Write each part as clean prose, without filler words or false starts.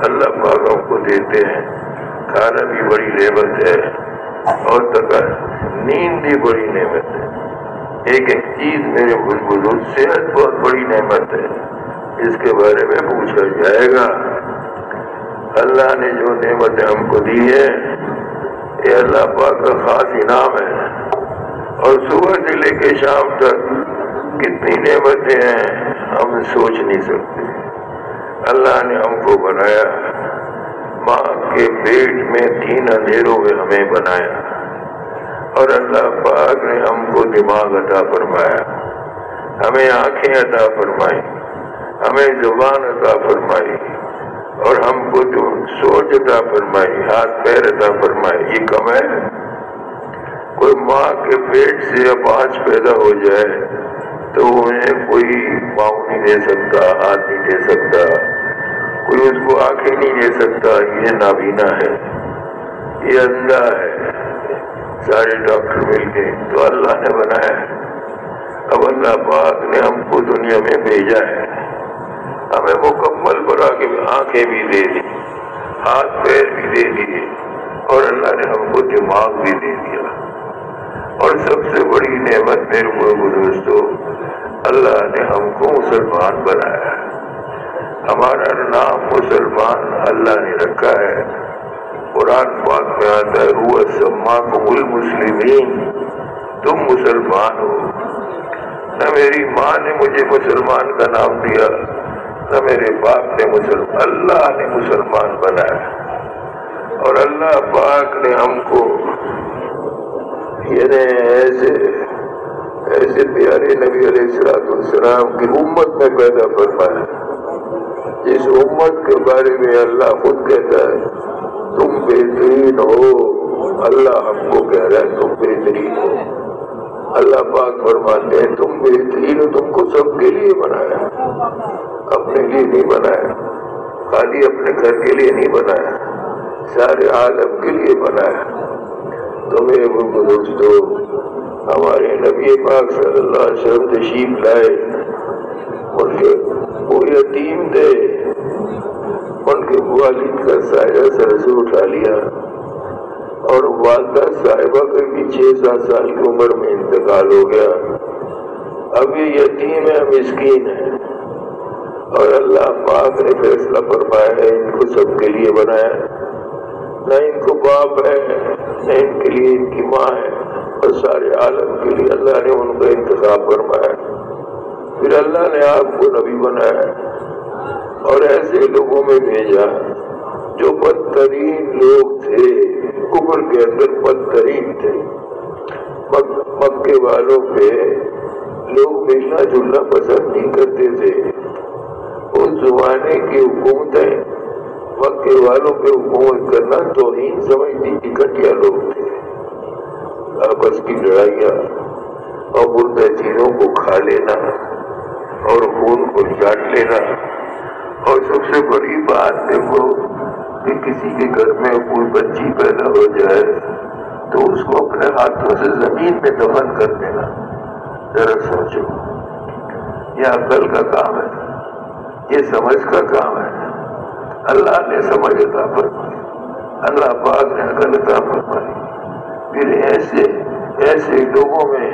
اللہ پاک ہم کو دیتے ہیں. کھانا بھی بڑی نعمت ہے اور نیند بھی بڑی نعمت ہے. ایک چیز میرے بزرگ صحت بہت بڑی نعمت ہے، اس کے بارے میں پوچھا جائے گا. اللہ نے جو نعمتیں ہم کو دی ہے یہ اللہ پاک کا خاص انعام ہے. اور صبح سے لے کے شام تک کتنی نعمتیں ہیں ہم سوچ نہیں سکتے. اللہ نے ہم کو بنایا، ماں کے پیٹ میں 3 اندھیروں میں ہمیں بنایا، اور اللہ پاک نے ہم کو دماغ عطا فرمایا، ہمیں آنکھیں عطا فرمائی، ہمیں زبان عطا فرمائی، اور ہم کو جو سوچ عطا فرمائی، ہاتھ پیر عطا فرمائی. یہ کم ہے؟ کوئی ماں کے پیٹ سے اپاہج پیدا ہو جائے تو انہیں کوئی پاؤں نہیں دے سکتا، ہاتھ نہیں دے سکتا، کوئی اس کو آنکھیں نہیں دے سکتا. یہ نابینا ہے، یہ اندھا ہے. سارے ڈاکٹر مل کے تو اللہ نے بنایا ہے. اب اللہ پاک نے ہم کو دنیا میں بھیجا ہے، ہمیں مکمل بنا کے آنکھیں بھی دے دی، ہاتھ پیر بھی دے دیے، اور اللہ نے ہم کو دماغ بھی دے دیا. اور سب سے بڑی نعمت میرے دوستو، اللہ نے ہم کو مسلمان بنایا ہے. ہمارا نام مسلمان اللہ نے رکھا ہے. قرآن پاک میں آتا ہے هو سماکم المسلمین، تم مسلمان ہو. نہ میری ماں نے مجھے مسلمان کا نام دیا، نہ میرے باپ نے مسلمان، اللہ نے مسلمان بنایا. اور اللہ پاک نے ہم کو ایسے پیارے نبی علیہ السلام کی امت میں پیدا فرمایا، جس امت کے بارے میں اللہ خود کہتا ہے تم بہترین ہو. اللہ ہم کو کہہ رہا ہے تم بہترین ہو. اللہ پاک فرماتے ہیں تم بہترین ہو. تم کو سب کے لیے بنایا، اپنے لیے نہیں بنایا، خالی اپنے گھر کے لیے نہیں بنایا، سارے عالم کے لیے بنایا. تو میرے دوستو، ہمارے نبی پاک صلی اللہ علیہ وسلم تشریف لائے، ان کے وہ یتیم تھے، ان کے والد کا سایہ سر سے اٹھا لیا، اور والدہ صاحبہ کے بھی 6-7 سال کی عمر میں انتقال ہو گیا. اب یہ یتیم ہے، مسکین ہے، اور اللہ پاک نے فیصلہ فرمایا ہے ان کو سب کے لیے بنایا. نہ ان کو باپ ہے، نہ ان کے لیے ان کی ماں ہے، اور سارے عالم کے لیے اللہ نے ان کا انتخاب فرمایا. پھر اللہ نے آپ کو نبی بنایا اور ایسے لوگوں میں بھیجا جو بدترین لوگ تھے، کفر کے اندر بدترین تھے. مکے والوں پہ لوگ ملنا جلنا پسند نہیں کرتے تھے. اس زمانے کی حکومتیں مکے والوں پہ حکومت کرنا توہین سمجھتی تھی. گھٹیا لوگ تھے، آپس کی لڑائیاں اور مردہ چیزوں کو کھا لینا اور خون کو چاٹ لینا. اور سب سے بڑی بات دیکھو کہ کسی کے گھر میں کوئی بچی پیدا ہو جائے تو اس کو اپنے ہاتھوں سے زمین میں دفن کر دینا. ذرا سوچو، یہ عقل کا کام ہے؟ یہ سمجھ کا کام ہے؟ اللہ نے سمجھ عطا فرمائی، اللہ پاک نے عقل عطا فرمائی. پھر ایسے لوگوں میں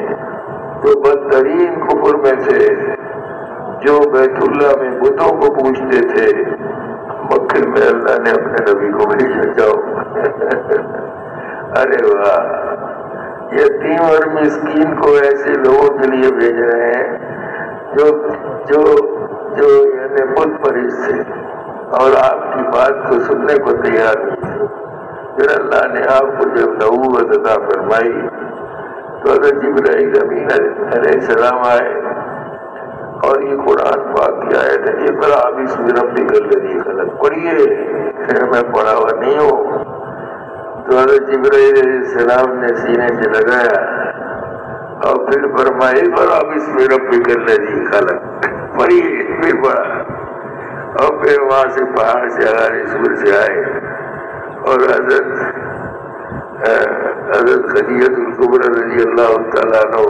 جو بدترین کفر میں تھے، جو بیت اللہ میں بتوں کو پوجتے تھے، مکے میں اللہ نے اپنے نبی کو بھیجا. جاؤ ارے واہ، یتیم اور مسکین کو ایسے لوگوں کے لیے بھیج رہے ہیں جو یعنی بت پرست تھے اور آپ کی بات کو سننے کو تیار نہیں تھے. پھر اللہ نے آپ کو جب نبوت عطا فرمائی تو حضرت جبرائیل امین علیہ السلام آئے، اور یہ قرآن پاک کی آیت ہے اقرأ باسم ربک الذی خلق. پڑھیے، میں پڑھا ہوا نہیں ہوں. تو حضرت جبرائیل علیہ السلام نے سینے سے لگایا اور پھر فرمایا اقرأ باسم ربک الذی خلق. پڑھیے، پھر پڑھا، اور پھر وہاں سے پہاڑ سے ہمارے سور سے آئے اور حضرت خدیجہ الکبریٰ رضی اللہ تعالیٰ عنہ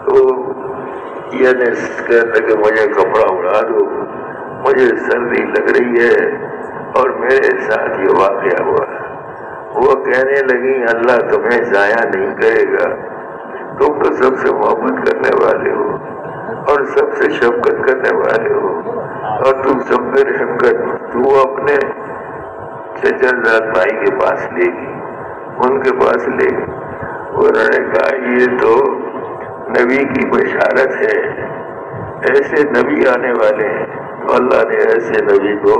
تو یہ کہتا کہ مجھے کپڑا اڑا دو، مجھے سردی لگ رہی ہے اور ساتھ یہ واقعہ ہوا. وہ کہنے لگی اللہ تمہیں ضائع نہیں کرے گا، تم تو سب سے محبت کرنے والے ہو اور سب سے شفقت کرنے والے ہو اور تم سب پہ رحم کر. تو اپنے چچا زاد بھائی کے پاس لے گی، ان کے پاس لے گی. انہوں نے کہا یہ تو نبی کی بشارت ہے، ایسے نبی آنے والے ہیں. تو اللہ نے ایسے نبی کو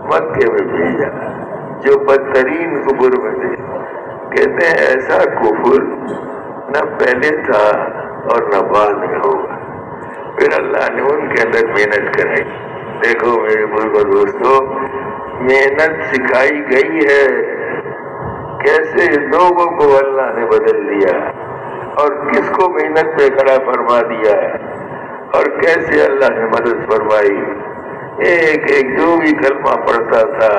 مکے میں بھیجا جو بدترین کفر میں تھے. کہتے ہیں ایسا کفر نہ پہلے تھا اور نہ بعد میں ہوگا. پھر اللہ نے ان کے اندر محنت کرائی. دیکھو میرے بزرگوں دوستو، محنت سکھائی گئی ہے، کیسے لوگوں کو اللہ نے بدل دیا اور کس کو محنت پہ کھڑا فرما دیا اور کیسے اللہ نے مدد فرمائی. ایک ایک جو بھی کلمہ پڑھتا تھا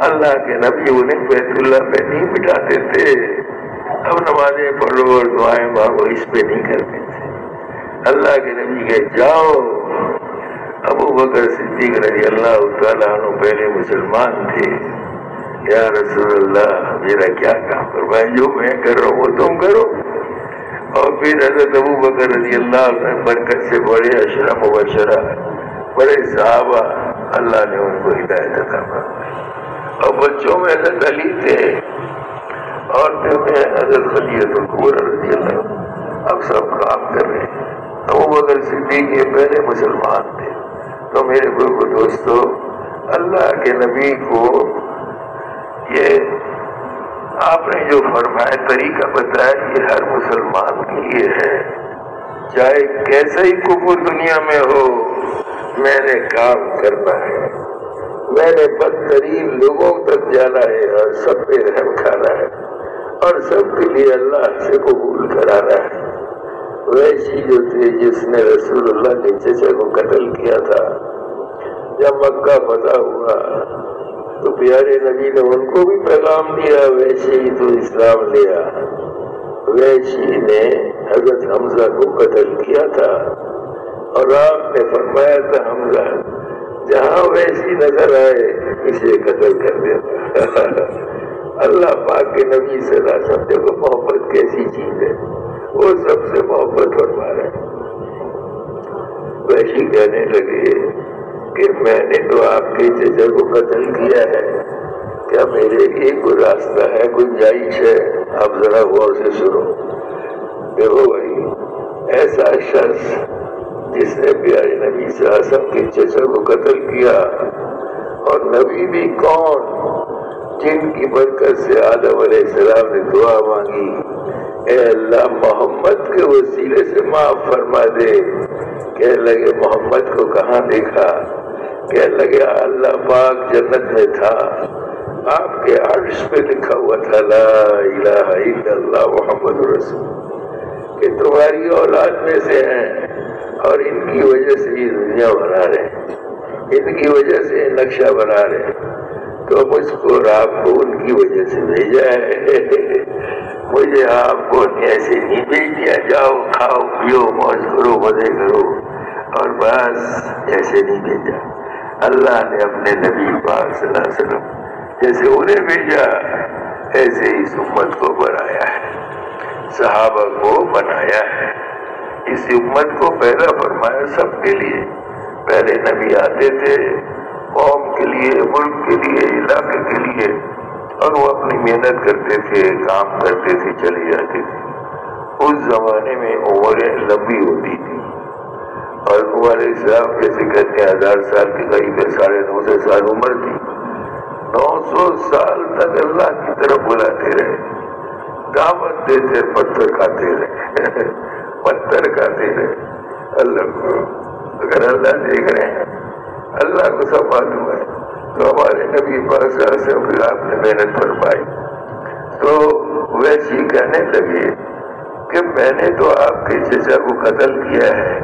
اللہ کے نبی انہیں بیت اللہ پہ نہیں بٹھاتے تھے. اب نمازیں پڑھو اور دعائیں مانگو اس پہ نہیں کرتے تھے. اللہ کے نبی کہ جاؤ. ابو بکر صدیق رضی اللہ تعالیٰ عنہ پہلے مسلمان تھے. یا رسول اللہ میرا کیا کام فرمائے، جو میں کر رہا ہوں وہ تم کرو. اور پھر حضرت ابو بکر رضی اللہ عنہ برکت سے بڑے اشرا مبشرہ بڑے صحابہ اللہ نے ان کو ہدایت عطا فرمائی. اور بچوں میں حضرت علی تھے، عورتوں میں حضرت خدیجہ الکبریٰ رضی اللہ عنہ. اب سب کام کر رہے ہیں. ابو بکر صدیق یہ پہلے مسلمان تھے. تو میرے بزرگوں دوستو، اللہ کے نبی کو یہ آپ نے جو فرمایا طریقہ بتایا یہ ہر مسلمان کے لیے ہے. چاہے کیسا ہی کفر دنیا میں ہو، میں نے کام کرنا ہے، میں نے بدترین لوگوں تک جانا ہے اور سب پہ رحم کھانا ہے اور سب کے لیے اللہ سے قبول کرانا ہے. ویسی جو تھے جس نے رسول اللہ کے چچا کو قتل کیا تھا، جب مکہ فتح ہوا تو پیارے نبی نے ان کو بھی پیغام دیا. ویسے ہی تو اسلام لیا. ویسی نے حضرت حمزہ کو قتل کیا تھا اور آپ نے فرمایا تھا حمزہ جہاں ویسی نظر آئے اسے قتل کر دیتا. اللہ پاک کے نبی صلی اللہ علیہ وسلم دیکھو محبت کیسی چیز ہے، وہ سب سے محبت فرما رہے ہیں. ویسی کہنے لگے کہ میں نے تو آپ کے چچا کو قتل کیا ہے، کیا میرے لیے کوئی راستہ ہے، گنجائش ہے؟ آپ ذرا غور سے سنو. دیکھو بھائی، ایسا شخص جس نے پیارے نبی صلی اللہ علیہ وسلم کے چچا کو قتل کیا، اور نبی بھی کون؟ جن کی برکت سے آدم علیہ السلام نے دعا مانگی، اے اللہ محمد کے وسیلے سے معاف فرما دے. کہنے لگے محمد کو کہاں دیکھا؟ کہنے لگے اللہ پاک جنت میں تھا، آپ کے عرش پہ لکھا ہوا تھا لا الہ الا اللہ محمد رسول، کہ تمہاری اولاد میں سے ہیں اور ان کی وجہ سے یہ دنیا بنا رہے ہیں، ان کی وجہ سے نقشہ بنا رہے ہیں. تو مجھ کو اور آپ کو ان کی وجہ سے بھیجا ہے. مجھے آپ کو ایسے نہیں بھیج دیا جاؤ کھاؤ پیو موج کرو مزے کرو اور بس، ایسے نہیں بھیجا. اللہ نے اپنے نبی پاک صلی اللہ علیہ وسلم جیسے انہیں بھیجا ایسے اس امت کو بنایا ہے، صحابہ کو بنایا ہے. اس امت کو پیدا فرمایا سب کے لیے. پہلے نبی آتے تھے قوم کے لیے، ملک کے لیے، علاقے کے لیے، اور وہ اپنی محنت کرتے تھے، کام کرتے تھے، چلے جاتے تھے. اس زمانے میں عمریں لمبی ہوتی تھی اور عمر صاحب جیسے کہتے ہیں 1000 سال کے قریب 950 سال عمر تھی. 900 سال تک اللہ کی طرف بلاتے رہے، دعوت دیتے، پتھر کھاتے رہے پتھر کھاتے رہے. اللہ کو اگر اللہ دیکھ رہے ہیں، اللہ کو سب معلوم ہے. تو ہمارے نبی پاک صلی اللہ علیہ وسلم پھر آپ نے محنت فرمائی. تو ویسی کہنے لگے کہ میں نے تو آپ کے چچا کو قتل کیا ہے،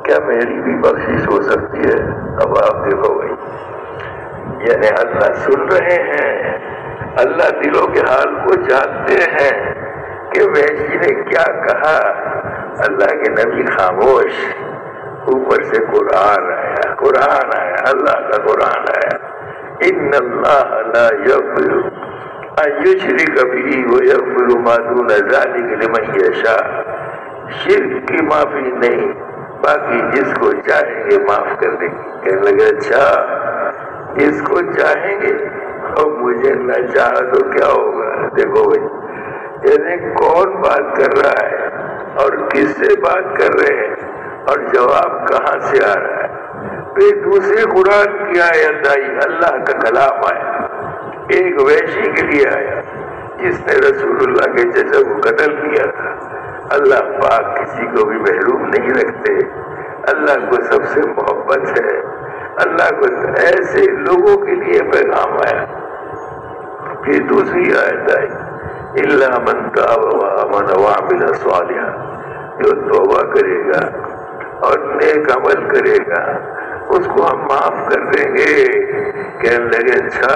کیا میری بھی بخشش ہو سکتی ہے؟ اب آپ دیکھو بھائی، یعنی اللہ سن رہے ہیں، اللہ دلوں کے حال کو جانتے ہیں کہ ویسی نے کیا کہا. اللہ کے نبی خاموش. اوپر سے قرآن آیا، اللہ کا قرآن آیا ان اللہ لا یغفر ان یشرک بہ ویغفر ما دون ذلک لمن یشاء، شرک کی معافی نہیں، باقی جس کو چاہیں گے معاف کر دیں گے۔ کہنے لگے اچھا جس کو چاہیں گے، اور مجھے نہ چاہا تو کیا ہوگا؟ دیکھو بھائی، یعنی کون بات کر رہا ہے اور کس سے بات کر رہے ہیں اور جواب کہاں سے آ رہا ہے؟ پھر دوسرے قرآن کی آیت آئی، اللہ کا کلام آیا، ایک ویشی کے لیے آیا جس نے رسول اللہ کے چچا کو قتل کیا تھا۔ اللہ پاک کسی کو بھی محروم نہیں رکھتے، اللہ کو سب سے محبت ہے، اللہ کو ایسے لوگوں کے لیے پیغام آیا۔ پھر دوسری آیت آئی، الا من تاب وآمن وعمل صالحا، جو توبہ کرے گا اور نیک عمل کرے گا اس کو ہم معاف کر دیں گے۔ کہنے لگے اچھا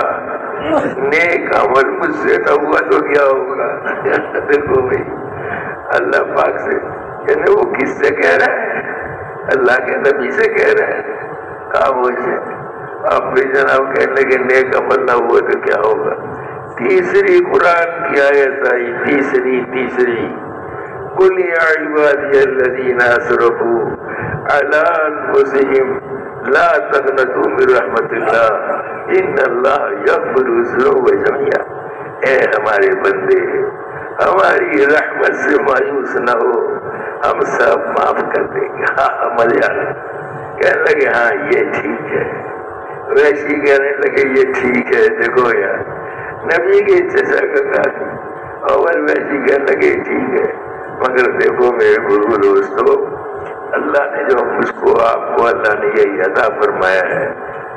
نیک عمل مجھ سے نہ ہوا تو کیا ہوگا؟ دیکھو بھائی، اللہ پاک سے یعنی وہ کس سے کہہ رہا ہے؟ اللہ کے نبی سے کہہ رہا ہے۔ خاموش آپ بھی جناب کہنے لگے نیک عمل نہ ہوا تو کیا ہوگا؟ تیسری قرآن کی آیت آئی، تیسری قل یا عبادی الذین اسرفوا علی انفسہم لا تقنطوا من رحمت اللہ ان اللہ یغفر الذنوب جميعا، اے ہمارے بندے ہماری رحمت سے مایوس نہ ہو، ہم سب معاف کر دیں گے۔ ہاں مزہ آ گیا، کہنے لگے ہاں یہ ٹھیک ہے، ویسی کہنے لگے یہ ٹھیک ہے۔ دیکھو یار نبی کے چچا کا قاتل اور ویسی کہنے لگے ٹھیک ہے، مگر دیکھو میرے بزرگ دوستو، اللہ نے جو مجھ کو آپ کو اللہ نے یہ عطا فرمایا ہے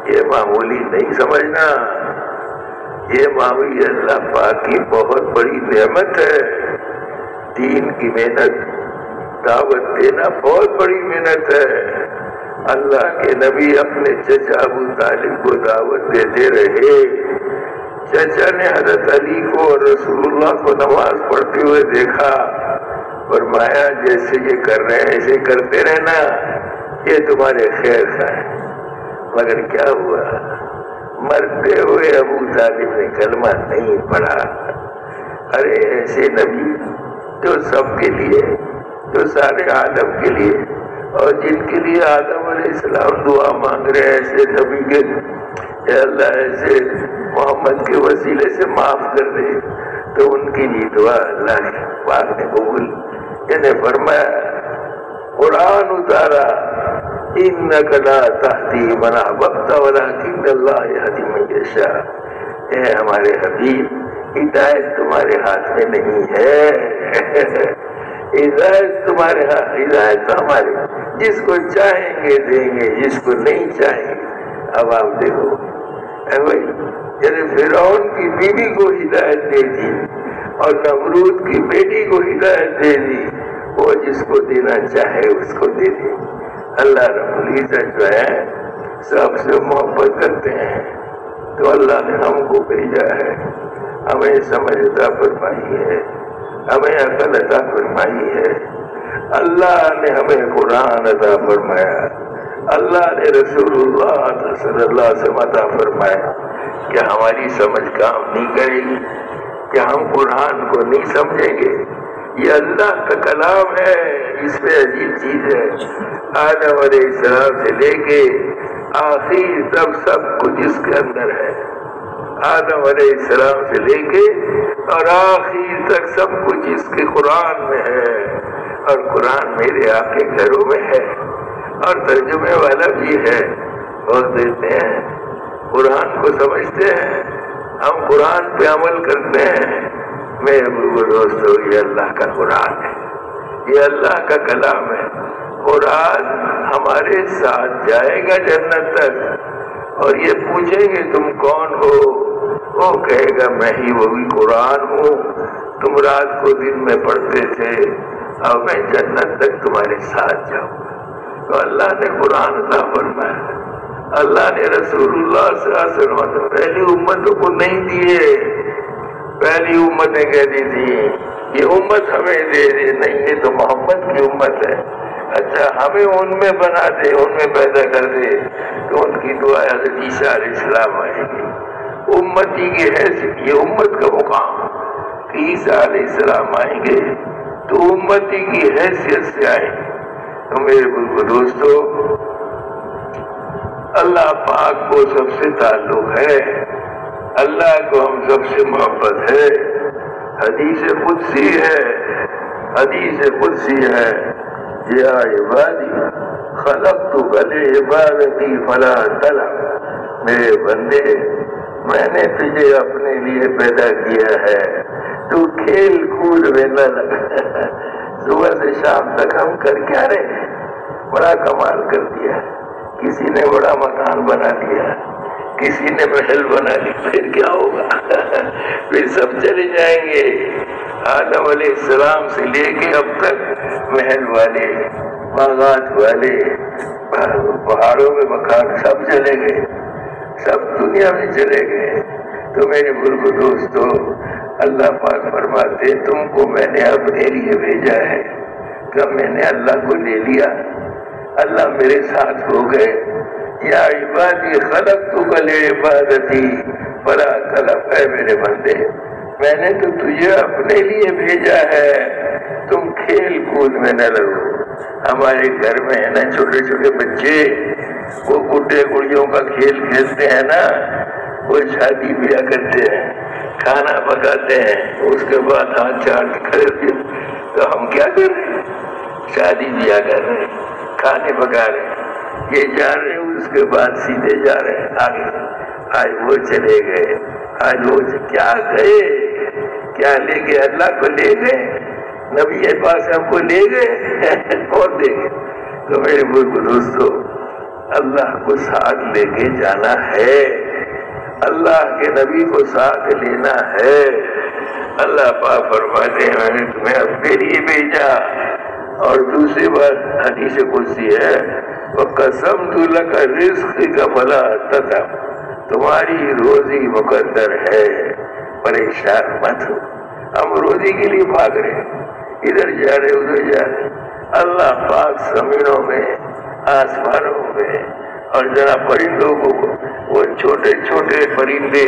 یہ معمولی نہیں سمجھنا، یہ معمولی اللہ پاک کی بہت بڑی نعمت ہے۔ دین کی محنت، دعوت دینا بہت بڑی محنت ہے۔ اللہ کے نبی اپنے چچا ابو طالب کو دعوت دیتے رہے، چچا نے حضرت علی کو اور رسول اللہ کو نماز پڑھتے ہوئے دیکھا، فرمایا جیسے یہ کر رہے ہیں ایسے کرتے رہنا، یہ تمہارے خیر خواہ ہے۔ مگر کیا ہوا؟ مرتے ہوئے ابو طالب نے کلمہ نہیں پڑھا۔ ارے ایسے نبی جو سب کے لیے، جو سارے عالم کے لیے، اور جن کے لیے آدم علیہ السلام دعا مانگ رہے ہیں، ایسے نبی کے اے اللہ ایسے محمد کے وسیلے سے معاف کر دے، تو ان کی بھی دعا اللہ پاک نے قبول، انہیں فرمایا قرآن اتارا، انک لا تہدی من احببت ولکن اللہ یہدی من یشاء، اے ہمارے حبیب ہدایت تمہارے ہاتھ میں نہیں ہے، ہدایت تمہارے ہاتھ، ہدایت ہمارے جس کو چاہیں گے دیں گے، جس کو نہیں چاہیں گے۔ اب آپ دیکھو یعنی فرعون کی بیوی کو ہدایت دے دی اور نمرود کی بیٹی کو ہدایت دے دی، وہ جس کو دینا چاہے اس کو دے دی۔ اللہ رب العزت جو ہے سب سے محبت کرتے ہیں، تو اللہ نے ہم کو بھیجا ہے، ہمیں سمجھ عطا فرمائی ہے، ہمیں عقل عطا فرمائی ہے، اللہ نے ہمیں قرآن عطا فرمایا، اللہ نے رسول اللہ صلی اللہ علیہ وسلم عطا فرمایا۔ کیا ہماری سمجھ کام نہیں کرے گی؟ کیا ہم قرآن کو نہیں سمجھیں گے؟ یہ اللہ کا کلام ہے، اس میں عجیب چیز ہے، آدم علیہ السلام سے لے کے آخر تک سب کچھ اس کے اندر ہے، آدم علیہ السلام سے لے کے اور آخر تک سب کچھ اس کے قرآن میں ہے، اور قرآن میرے آپ کے گھروں میں ہے، اور ترجمے والا بھی ہے، اور دیتے ہیں قرآن کو سمجھتے ہیں، ہم قرآن پہ عمل کرتے ہیں۔ میرے دوستو یہ اللہ کا قرآن ہے، یہ اللہ کا کلام ہے، قرآن ہمارے ساتھ جائے گا جنت تک، اور یہ پوچھیں گے تم کون ہو، وہ کہے گا میں ہی وہی قرآن ہوں، تم رات کو دن میں پڑھتے تھے، اب میں جنت تک تمہارے ساتھ جاؤں گا۔ تو اللہ نے قرآن عطا فرمایا، اللہ نے رسول اللہ صلی اللہ علیہ وسلم پہلی امتوں کو نہیں دیے، پہلی امتیں کہتی تھی یہ امت ہمیں دے دے، نہیں یہ تو محمد کی امت ہے، اچھا ہمیں ان میں بنا دے، ان میں پیدا کر دے تو ان کی دعا حضرت عیسیٰ علیہ السلام آئیں گے۔ امتی کی حیثیت، یہ امت کا مقام کہ عیسیٰ علیہ السلام آئیں گے تو امتی کی حیثیت سے آئیں گے۔ تو میرے بزرگ دوستو، اللہ پاک کو سب سے تعلق ہے، اللہ کو ہم سب سے محبت ہے۔ حدیث قدسی ہے، حدیث قدسی ہے، یا عبادی خلقتک لعبادتی فلا تلعب، میرے بندے میں نے تجھے اپنے لیے پیدا کیا ہے، تو کھیل کود میں نہ لگا۔ صبح سے شام تک ہم کر کیا رہے ہیں؟ بڑا کمال کر دیا، کسی نے بڑا مکان بنا لیا، کسی نے محل بنا لیا، پھر کیا ہوگا؟ پھر سب چلے جائیں گے۔ آدم علیہ السلام سے لے کے اب تک محل والے، باغات والے، پہاڑوں میں مکان سب چلے گئے، سب دنیا میں چلے گئے۔ تو میرے بزرگ دوستو، اللہ پاک فرماتے تم کو میں نے اپنے لیے بھیجا ہے۔ جب میں نے اللہ کو لے لیا، اللہ میرے ساتھ ہو گئے۔ یا عبادی خلقتک لعبادتی فلا تلعب، اے میرے بندے میں نے تو تجھے اپنے لیے بھیجا ہے، تم کھیل کود میں نہ لگو۔ ہمارے گھر میں ہے نا چھوٹے چھوٹے بچے، وہ گڈے گڑیوں کا کھیل کھیلتے ہیں نا، وہ شادی بیاہ کرتے ہیں، کھانا پکاتے ہیں، اس کے بعد ہاتھ چاڑ کے کھڑے ہوتے ہیں۔ تو ہم کیا کر رہے ہیں؟ شادی بیاہ کر رہے ہیں، کھانے پکا رہے ہیں، یہ جا رہے ہیں، اس کے بعد سیدھے جا رہے ہیں آگے۔ آج وہ چلے گئے، آج وہ کیا گئے، کیا لے گئے؟ اللہ کو لے گئے، نبی کے پاس ہم کو لے گئے اور دے گئے۔ تو میرے بزرگ دوستو، اللہ کو ساتھ لے کے جانا ہے، اللہ کے نبی کو ساتھ لینا ہے۔ اللہ پاک فرماتے ہیں میں نے تمہیں اپنے لیے بھیجا۔ اور دوسری بات حدیث قدسی ہے، وَقَسَمْتُ لَكَ رِزْقِكَ فَلَا تَتَعَبْ، تمہاری روزی مقدر ہے، پریشان مت ہو۔ ہم روزی کے لیے بھاگ رہے ہیں، ادھر جا رہے ادھر جا رہے۔ اللہ پاک زمینوں میں، آسمانوں میں، اور ذرا پرندوں کو، وہ چھوٹے چھوٹے پرندے،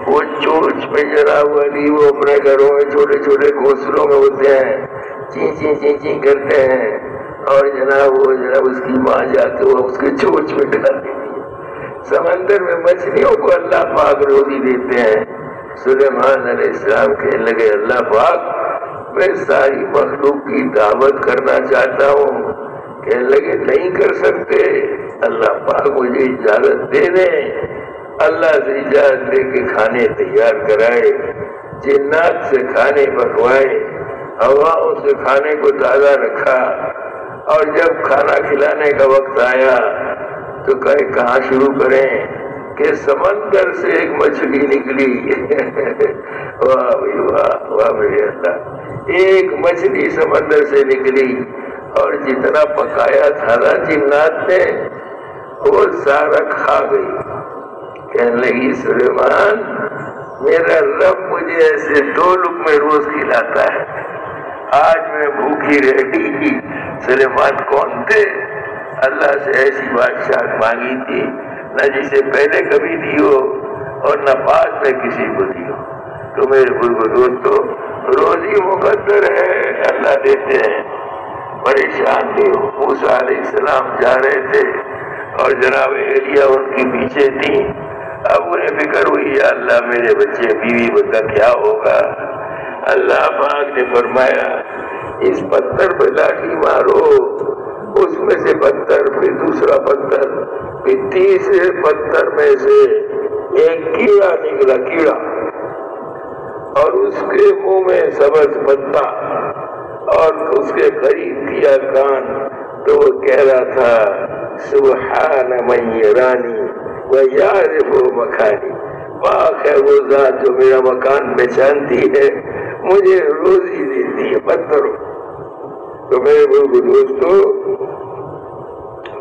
وہ چونچ میں جناب والی، وہ اپنے گھروں میں چھوٹے چھوٹے گھونسلوں میں ہوتے ہیں، چی چی چی چی کرتے ہیں، اور جناب وہ جناب اس کی ماں جا کے وہ اس کے چونچ میں ڈال دیتی ہے۔ سمندر میں مچھلیوں کو اللہ پاک روزی دیتے ہیں۔ سلیمان علیہ السلام کہنے لگے اللہ پاک میں ساری مخلوق کی دعوت کرنا چاہتا ہوں۔ کہنے لگے نہیں کر سکتے، اللہ پاک مجھے اجازت دے دیں۔ اللہ سے اجازت لے کے کھانے تیار کرائے، جنات سے کھانے پکوائے، ہواؤں سے کھانے کو تازہ رکھا، اور جب کھانا کھلانے کا وقت آیا تو کہے کہاں شروع کریں؟ کہ سمندر سے ایک مچھلی نکلی واہ بھائی واہ، واہ میرے اللہ، ایک مچھلی سمندر سے نکلی، اور جتنا پکایا تھا نا جنات نے وہ سارا کھا گئی۔ کہنے لگی سلیمان میرا رب مجھے ایسے 2 لقمے روز کھلاتا ہے، آج میں بھوکی رہی۔ سلیمان کون تھے؟ اللہ سے ایسی بادشاہ مانگی تھی نہ جسے پہلے کبھی دی ہو اور نہ بعد میں کسی کو دی ہو۔ تو میرے بزرگ دوستو، روزی مقدر ہے، اللہ دیتے ہیں، پریشان نہیں ہو۔ موسیٰ علیہ السلام جا رہے تھے اور جناب ایلیا ان کے پیچھے تھی۔ اب انہیں فکر ہوئی یا اللہ میرے بچے بیوی کا کیا ہوگا؟ اللہ پاک نے فرمایا اس پتھر پہ لاٹھی مارو، اس میں سے پتھر، پھر دوسرا پتھر، پھر تیسرے پتھر میں سے ایک کیڑا نکلا، کیڑا، اور اس کے منہ میں سبز پتا اور اس کے قریب کیا کان، تو وہ کہہ رہا تھا سبحان من یرانی ویعرف مکانی، پاک ہے وہ ذات جو میرا مکان پہچانتی ہے، مجھے روزی دیتی ہے پتھروں۔ تو میرے بزرگ دوستو،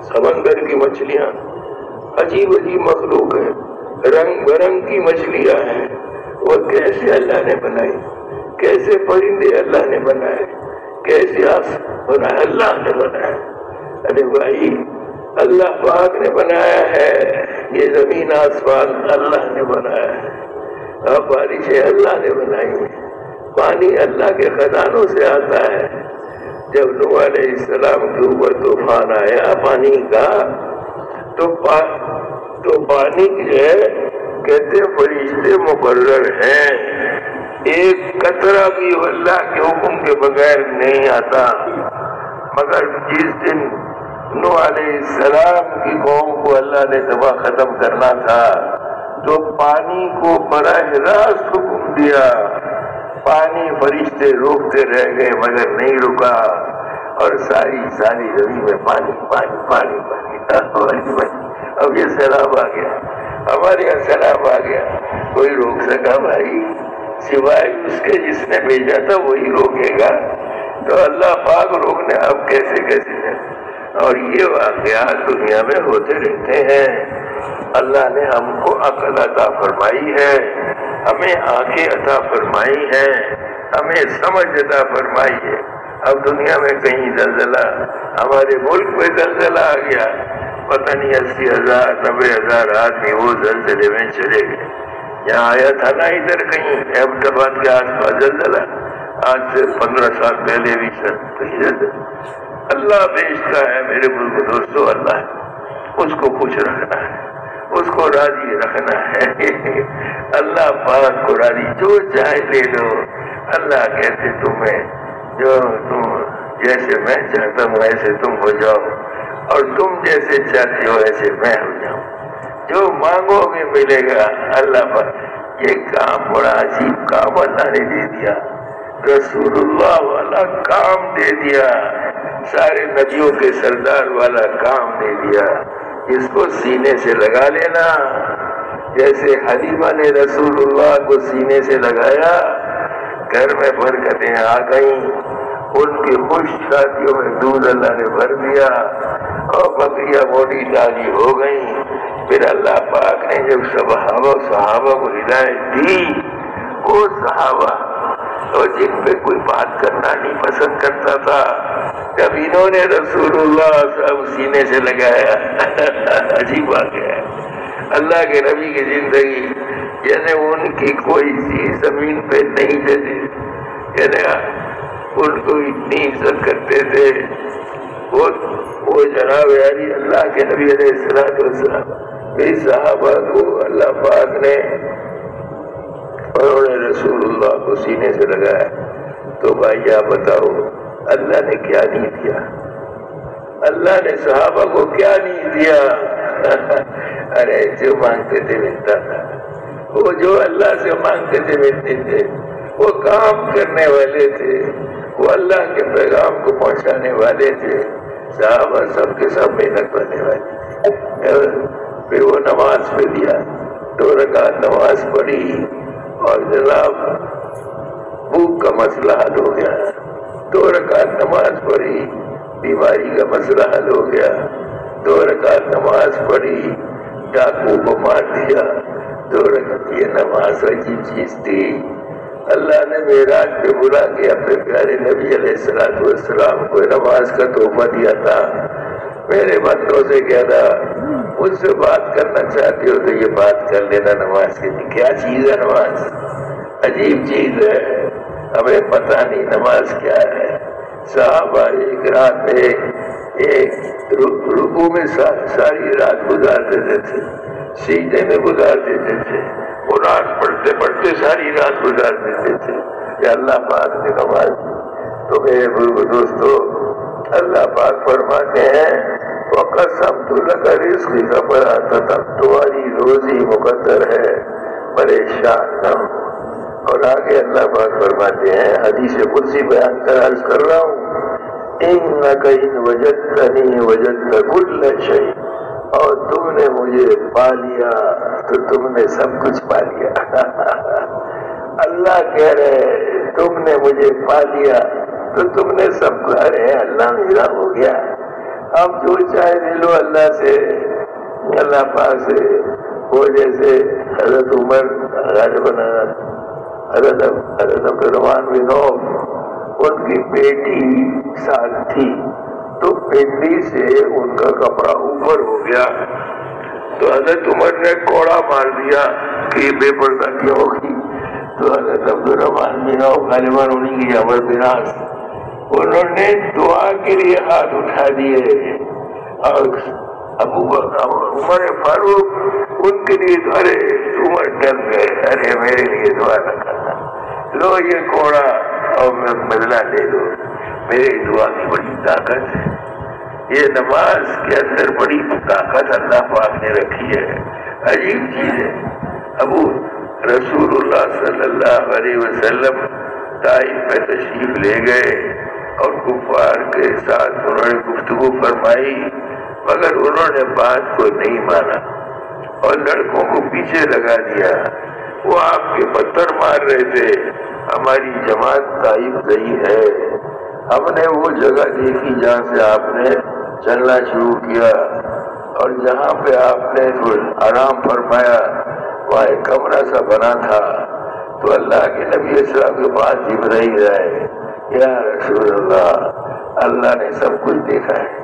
سمندر کی مچھلیاں عجیب عجیب مخلوق ہے، رنگ برنگ کی مچھلیاں ہیں، وہ کیسے اللہ نے بنائی، کیسے پرندے اللہ نے بنائے، کیسے بنایا؟ اللہ نے بنایا۔ ارے بھائی اللہ پاک نے بنایا ہے، یہ زمین آسمان اللہ نے بنایا ہے، اور بارشیں اللہ نے بنائی ہیں، پانی اللہ کے خزانوں سے آتا ہے۔ جب نوح علیہ السلام کے اوپر طوفان آیا پانی کا، تو پانی جو ہے کہتے فرشتے مقرر ہیں، ایک قطرہ بھی اللہ کے حکم کے بغیر نہیں آتا۔ مگر جس دن نوح علیہ السلام کی قوم کو اللہ نے تباہ ختم کرنا تھا تو پانی کو براہ راست حکم دیا، پانی فرشتے روکتے رہ گئے مگر نہیں رکا، اور ساری زمین میں پانی پانی پانی پانی۔ اب یہ سیلاب آ گیا، ہمارے یہاں سیلاب آ گیا، کوئی روک سکا بھائی؟ سوائے اس کے جس نے بھیجا تھا وہی روکے گا، تو اللہ پاک روکنے اب کیسے ہے؟ اور یہ واقعات دنیا میں ہوتے رہتے ہیں۔ اللہ نے ہم کو عقل عطا فرمائی ہے، ہمیں آنکھیں عطا فرمائی ہے، ہمیں سمجھ عطا فرمائی ہے۔ اب دنیا میں کہیں زلزلہ، ہمارے ملک میں زلزلہ آ گیا، پتہ نہیں 80,000 90,000 آدمی وہ زلزلے میں چلے گئے۔ یہاں آیا تھا نا ادھر کہیں احمد آباد کے آس پاس زلزلہ، آج سے 15 سال پہلے بھی اللہ بھیجتا ہے میرے ملک دوستو، اللہ اس کو خوش رکھنا ہے، اس کو راضی رکھنا ہے۔ اللہ پاک کو راضی، جو چاہے لے لو۔ اللہ کہتے تمہیں جو تم جیسے میں چاہتا ہوں ایسے تم ہو جاؤ، اور تم جیسے چاہتے ہو ایسے میں ہو جاؤں، جو مانگو گے ملے گا۔ اللہ پاک یہ کام بڑا عجیب کام اللہ نے دے دیا، رسول اللہ والا کام دے دیا، سارے نبیوں کے سردار والا کام دے دیا، اس کو سینے سے لگا لینا۔ جیسے حلیمہ نے رسول اللہ کو سینے سے لگایا، گھر میں برکتیں آ گئیں، ان کی خوش شادیوں میں دودھ اللہ نے بھر دیا، اور بکریاں موٹی تازی ہو گئیں۔ پھر اللہ پاک نے جب صحابہ کو ہدایت دی، وہ صحابہ اور جن پہ کوئی بات کرنا نہیں پسند کرتا تھا، جب انہوں نے رسول اللہ صاحب سینے سے لگایا، عجیب بات ہے اللہ کے نبی کی زندگی، یعنی ان کی کوئی چیز زمین پہ نہیں تھی، یعنی ان کو اتنی عزت کرتے تھے وہ جناب علی اللہ کے نبی علیہ السلام، اس صحابہ کو اللہ پاک نے انہوں نے رسول اللہ کو سینے سے لگایا۔ تو بھائی آپ بتاؤ اللہ نے کیا نہیں دیا؟ اللہ نے صحابہ کو کیا نہیں دیا؟ ارے جو مانگتے تھے ملتا تھا، وہ جو اللہ سے مانگتے تھے ملتے تھے، وہ کام کرنے والے تھے، وہ اللہ کے پیغام کو پہنچانے والے تھے۔ صحابہ سب کے سب محنت کرنے والے تھے۔ پھر وہ نماز پہ دیا، 2 رکعت نماز پڑھی، اور جناب بھوک کا مسئلہ حل ہو گیا۔ 2 رکعت نماز پڑھی، بیماری کا مسئلہ حل ہو گیا۔ 2 رکعت نماز پڑھی، ڈاکو کو مار دیا۔ 2 رکعت، یہ نماز عجیب چیز تھی۔ اللہ نے معراج پہ بلا کے اپنے پیارے نبی علیہ السلام کو نماز کا تحفہ دیا تھا۔ میرے بندوں سے کہتا مجھ سے بات کرنا چاہتے ہو تو یہ بات کر لینا نماز کے لیے۔ کیا چیز ہے نماز؟ عجیب چیز ہے، ہمیں پتہ نہیں نماز کیا ہے۔ صحابہ ایک رات میں ایک رکوع میں ساری رات گزار دیتے تھے، سجدے میں گزار دیتے تھے، قرآن پڑھتے پڑھتے ساری رات گزار دیتے تھے۔ کہ اللہ پاک نے نماز دی۔ تو میرے دوستو اللہ پاک فرماتے ہیں وَقَسَمْتُ لَكَ رِزْقِكَ فَلَا تَتَقْ، تمہاری روزی مقدر ہے پریشان نہ ہو۔ اور آگے اللہ پاک فرماتے ہیں، حدیث قدسی بیان کر عرض کر رہا ہوں، إِنَّكَ إِنْ وَجَدْتَنِي وَجَدْتَ كُلَّ شَيْءٍ، اور تم نے مجھے پا لیا تو تم نے سب کچھ پا لیا۔ اللہ کہہ رہے تم نے مجھے پا لیا تو تم نے سب کچھ۔ ارے اللہ میرا ہو گیا، اب جو چاہے لے لو اللہ سے، اللہ پاک سے۔ وہ جیسے حضرت عمر غالباً حضرت عبد الرحمن بن عوف، ان کی بیٹی ساتھ تھی، تو پنڈی سے ان کا کپڑا اوپر ہو گیا، تو حضرت عمر نے کوڑا مار دیا کہ یہ بے پردہ کیوں ہوگی؟ تو حضرت عبدالرحمن بن عوف غالباً انہیں کی عمر بن عاص، انہوں نے دعا کے لیے ہاتھ اٹھا دیے، اور ابو بکر عمر فاروق ان کے لیے ارے عمر ڈر گئے، ارے میرے لیے دعا نہ کرنا، لو یہ کوڑا اور میں بدلہ لے لو، میری دعا کی بڑی طاقت ہے، یہ نماز کے اندر بڑی طاقت اللہ پاک نے رکھی ہے، عجیب چیز ہے۔ ابو رسول اللہ صلی اللہ علیہ وسلم طائف میں تشریف لے گئے اور کفار کے ساتھ انہوں نے گفتگو فرمائی، مگر انہوں نے بات کو نہیں مانا اور لڑکوں کو پیچھے لگا دیا، وہ آپ کے پتھر مار رہے تھے، ہماری جماعت طائف گئی ہے، ہم نے وہ جگہ دیکھی جہاں سے آپ نے چلنا شروع کیا، اور جہاں پہ آپ نے آرام فرمایا وہاں ایک کمرہ سا بنا تھا، تو اللہ کے نبی السلام کے پاس جبرائیل آئے، یا رسول اللہ نے سب کچھ دیکھا ہے،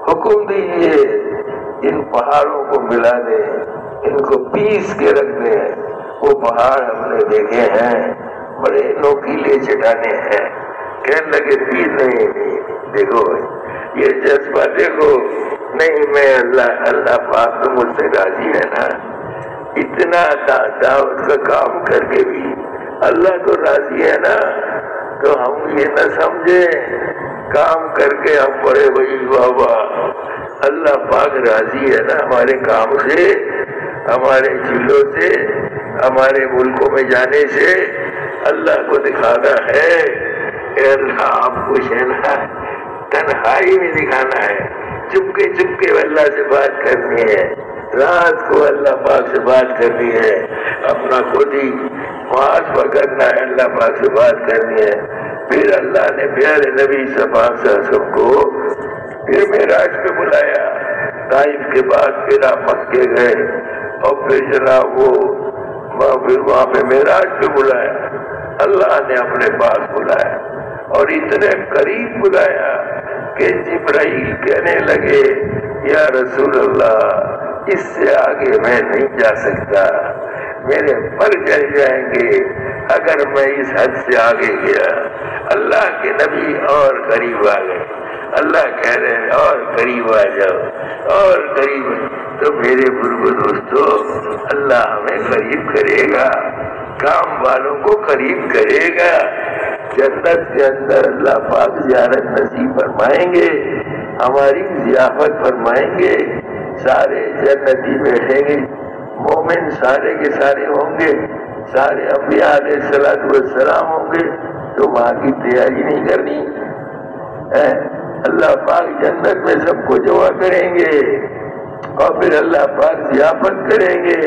حکم دیجیے ان پہاڑوں کو ملا دیں، ان کو پیس کے رکھ دیں، وہ پہاڑ ہم نے دیکھے ہیں، بڑے نوکیلے چٹانے ہیں، کہنے لگے پیر نہیں، دیکھو یہ جذبہ دیکھو، نہیں میں اللہ پاک تو مجھ سے راضی ہے نا، اتنا دعوت کا کام کر کے بھی اللہ تو راضی ہے نا، تو ہم یہ نہ سمجھیں کام کر کے ہم بڑے بھائی بابا، اللہ پاک راضی ہے نا ہمارے کام سے، ہمارے جھیلوں سے، ہمارے ملکوں میں جانے سے، اللہ کو دکھانا ہے، اے اللہ آپ کو شہنا تنہائی میں دکھانا ہے، چپکے چپکے اللہ سے بات کرنی ہے، رات کو اللہ پاک سے بات کرنی ہے، اپنا خود ہی محاسبہ کرنا ہے، اللہ پاک سے بات کرنی ہے۔ پھر اللہ نے پیارے نبی صلی اللہ علیہ وسلم کو پھر معراج پہ بلایا، طائف کے بعد پھر آپ مکے گئے، اور پھر جناب پھر وہاں پہ معراج پہ بلایا، اللہ نے اپنے پاس بلایا، اور اتنے قریب بلایا کہ جبرائیل کہنے لگے یا رسول اللہ اس سے آگے میں نہیں جا سکتا، میرے پر جل جائیں گے اگر میں اس حد سے آگے گیا۔ اللہ کے نبی اور قریب آ گئے، اللہ کہہ رہے ہیں اور قریب آ جاؤ اور قریب، تو میرے بزرگ دوستو اللہ ہمیں قریب کرے گا، کام والوں کو قریب کرے گا، جنت کے اندر اللہ پاک زیارت نصیب فرمائیں گے، ہماری ضیافت فرمائیں گے، سارے جنتی بیٹھیں گے، مومن سارے کے سارے ہوں گے، سارے انبیاء علیہ السلام ہوں گے، تو وہاں کی تیاری نہیں کرنی، اللہ پاک جنت میں سب کو جمع کریں گے، اور پھر اللہ پاک ضیافت کریں گے،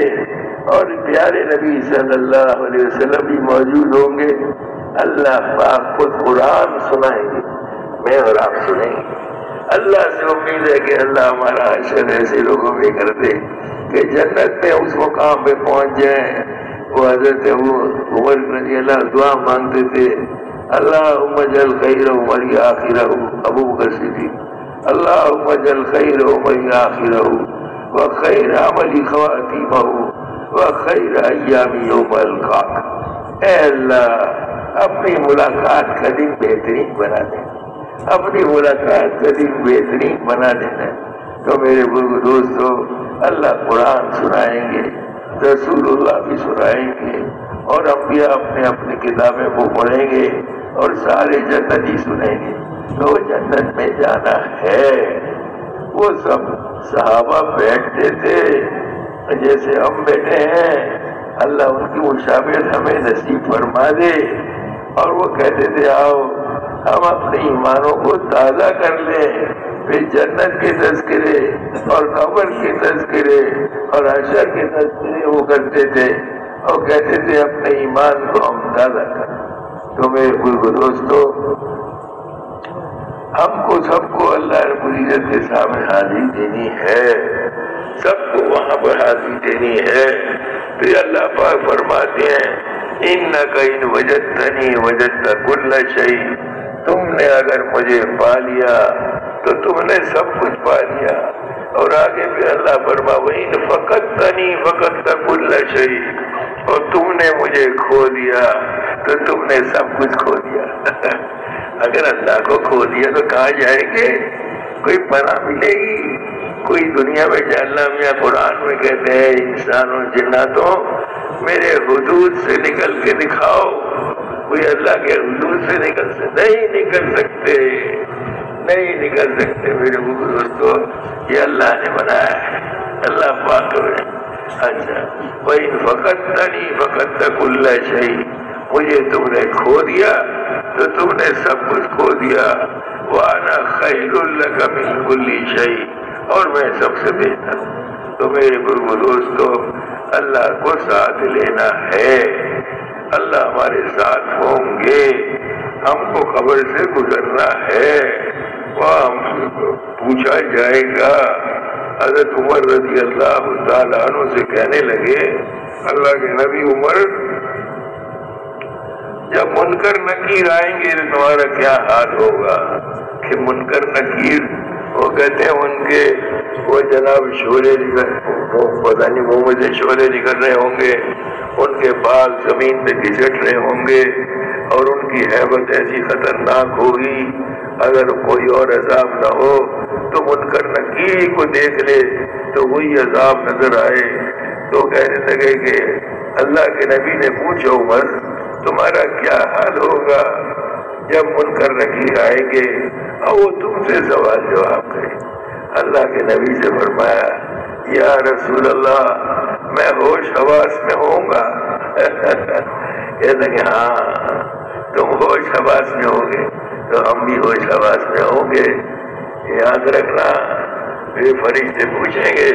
اور پیارے نبی صلی اللہ علیہ وسلم بھی موجود ہوں گے، اللہ پاک خود قرآن سنائیں گے، میں اور آپ سنیں گے۔ اللہ سے امید ہے کہ اللہ ہمارا حشر ایسے لوگوں میں کر دے کہ جنت میں اس مقام پہ پہنچ جائیں۔ وہ حضرت عمر رضی اللہ دعا مانگتے تھے، اللہم اجعل خیر عمری آخرہ، ابو بکر صدیق، اللہم اجعل خیر عمری آخرہ وخیر عملی خواتیمہ وخیر ایام یوم القاک۔ اے اللہ اپنی ملاقات کا دن بہترین بنا دیں، اپنی ملاقات کا دن بہترین بنا دینا۔ تو میرے بزرگ دوستو اللہ قرآن سنائیں گے، رسول اللہ بھی سنائیں گے، اور انبیاء اپنے اپنی کتابیں وہ پڑھیں گے، اور سارے جنتی سنیں گے، تو جنت میں جانا ہے۔ وہ سب صحابہ بیٹھتے تھے جیسے ہم بیٹھے ہیں، اللہ ان کی مشابہت ہمیں نصیب فرما دے، اور وہ کہتے تھے آؤ ہم اپنے ایمانوں کو تازہ کر لیں، پھر جنت کے تذکرے اور قبر کے تذکرے اور حشر کے تذکرے وہ کرتے تھے، اور کہتے تھے اپنے ایمان کو ہم تازہ کریں۔ تو میرے بزرگ دوستو ہم کو سب کو اللہ رب العزت کے سامنے حاضری دینی ہے، سب کو وہاں پر حاضری دینی ہے۔ پھر اللہ پاک فرماتے ہیں انک ان وجدتنی وجدت کل شیء تم نے اگر مجھے پا لیا تو تم نے سب کچھ پا لیا. اور آگے بھی اللہ فرما وَإِنْ فَقَدْتَنِي فَقَدْتَ كُلَّ شَيْءٍ، اور تم نے مجھے کھو دیا تو تم نے سب کچھ کھو دیا. اگر اللہ کو کھو دیا تو کہاں جائیں گے؟ کوئی پناہ ملے گی؟ کوئی دنیا میں اللہ میاں قرآن میں کہتے ہیں انسانوں جناتوں میرے حدود سے نکل کے دکھاؤ. کوئی اللہ کے حدود سے نکل سکتے؟ نہیں نکل سکتے، نہیں نکل سکتے میرے دوستو. یہ اللہ نے بنایا ہے، اللہ پاک ہے. اچھا وَإِنْ فَقَدْتَنِي فَقَدْتَ كُلَّ شَيْءٍ، مجھے تم نے کھو دیا تو تم نے سب کچھ کھو دیا. وَأَنَا خَيْرٌ لَكَ مِنْ كُلِّ شَيْءٍ، اور میں سب سے بہتر ہوں. تو میرے بزرگ دوستو اللہ کو ساتھ لینا ہے. اللہ ہمارے ساتھ ہوں گے. ہم کو قبر سے گزرنا ہے، وہاں پوچھا جائے گا. حضرت عمر رضی اللہ تعالیٰ عنہ سے کہنے لگے اللہ کے نبی عمر جب منکر نکیر آئیں گے تو تمہارا کیا حال ہوگا؟ کہ منکر نکیر وہ کہتے ہیں ان کے وہ جناب شعلے پتہ نہیں منہ میں سے شعلے نکل رہے ہوں گے، ان کے بال زمین پہ گھسٹ رہے ہوں گے، اور ان کی ہیبت ایسی خطرناک ہوگی اگر کوئی اور عذاب نہ ہو تو منکر نکیر کو دیکھ لے تو وہی عذاب نظر آئے تو کہنے لگے کہ اللہ کے نبی نے پوچھا عمر تمہارا کیا حال ہوگا جب منکر نکیر آئیں گے اور وہ تم سے سوال جواب کریں. اللہ کے نبی سے فرمایا یا رسول اللہ میں ہوش حواس میں ہوں گا. کہتے ہیں ہاں تم ہوش حواس میں ہوں گے تو ہم بھی ہوش حواس میں ہوں گے. یاد رکھنا یہ فرشتے پوچھیں گے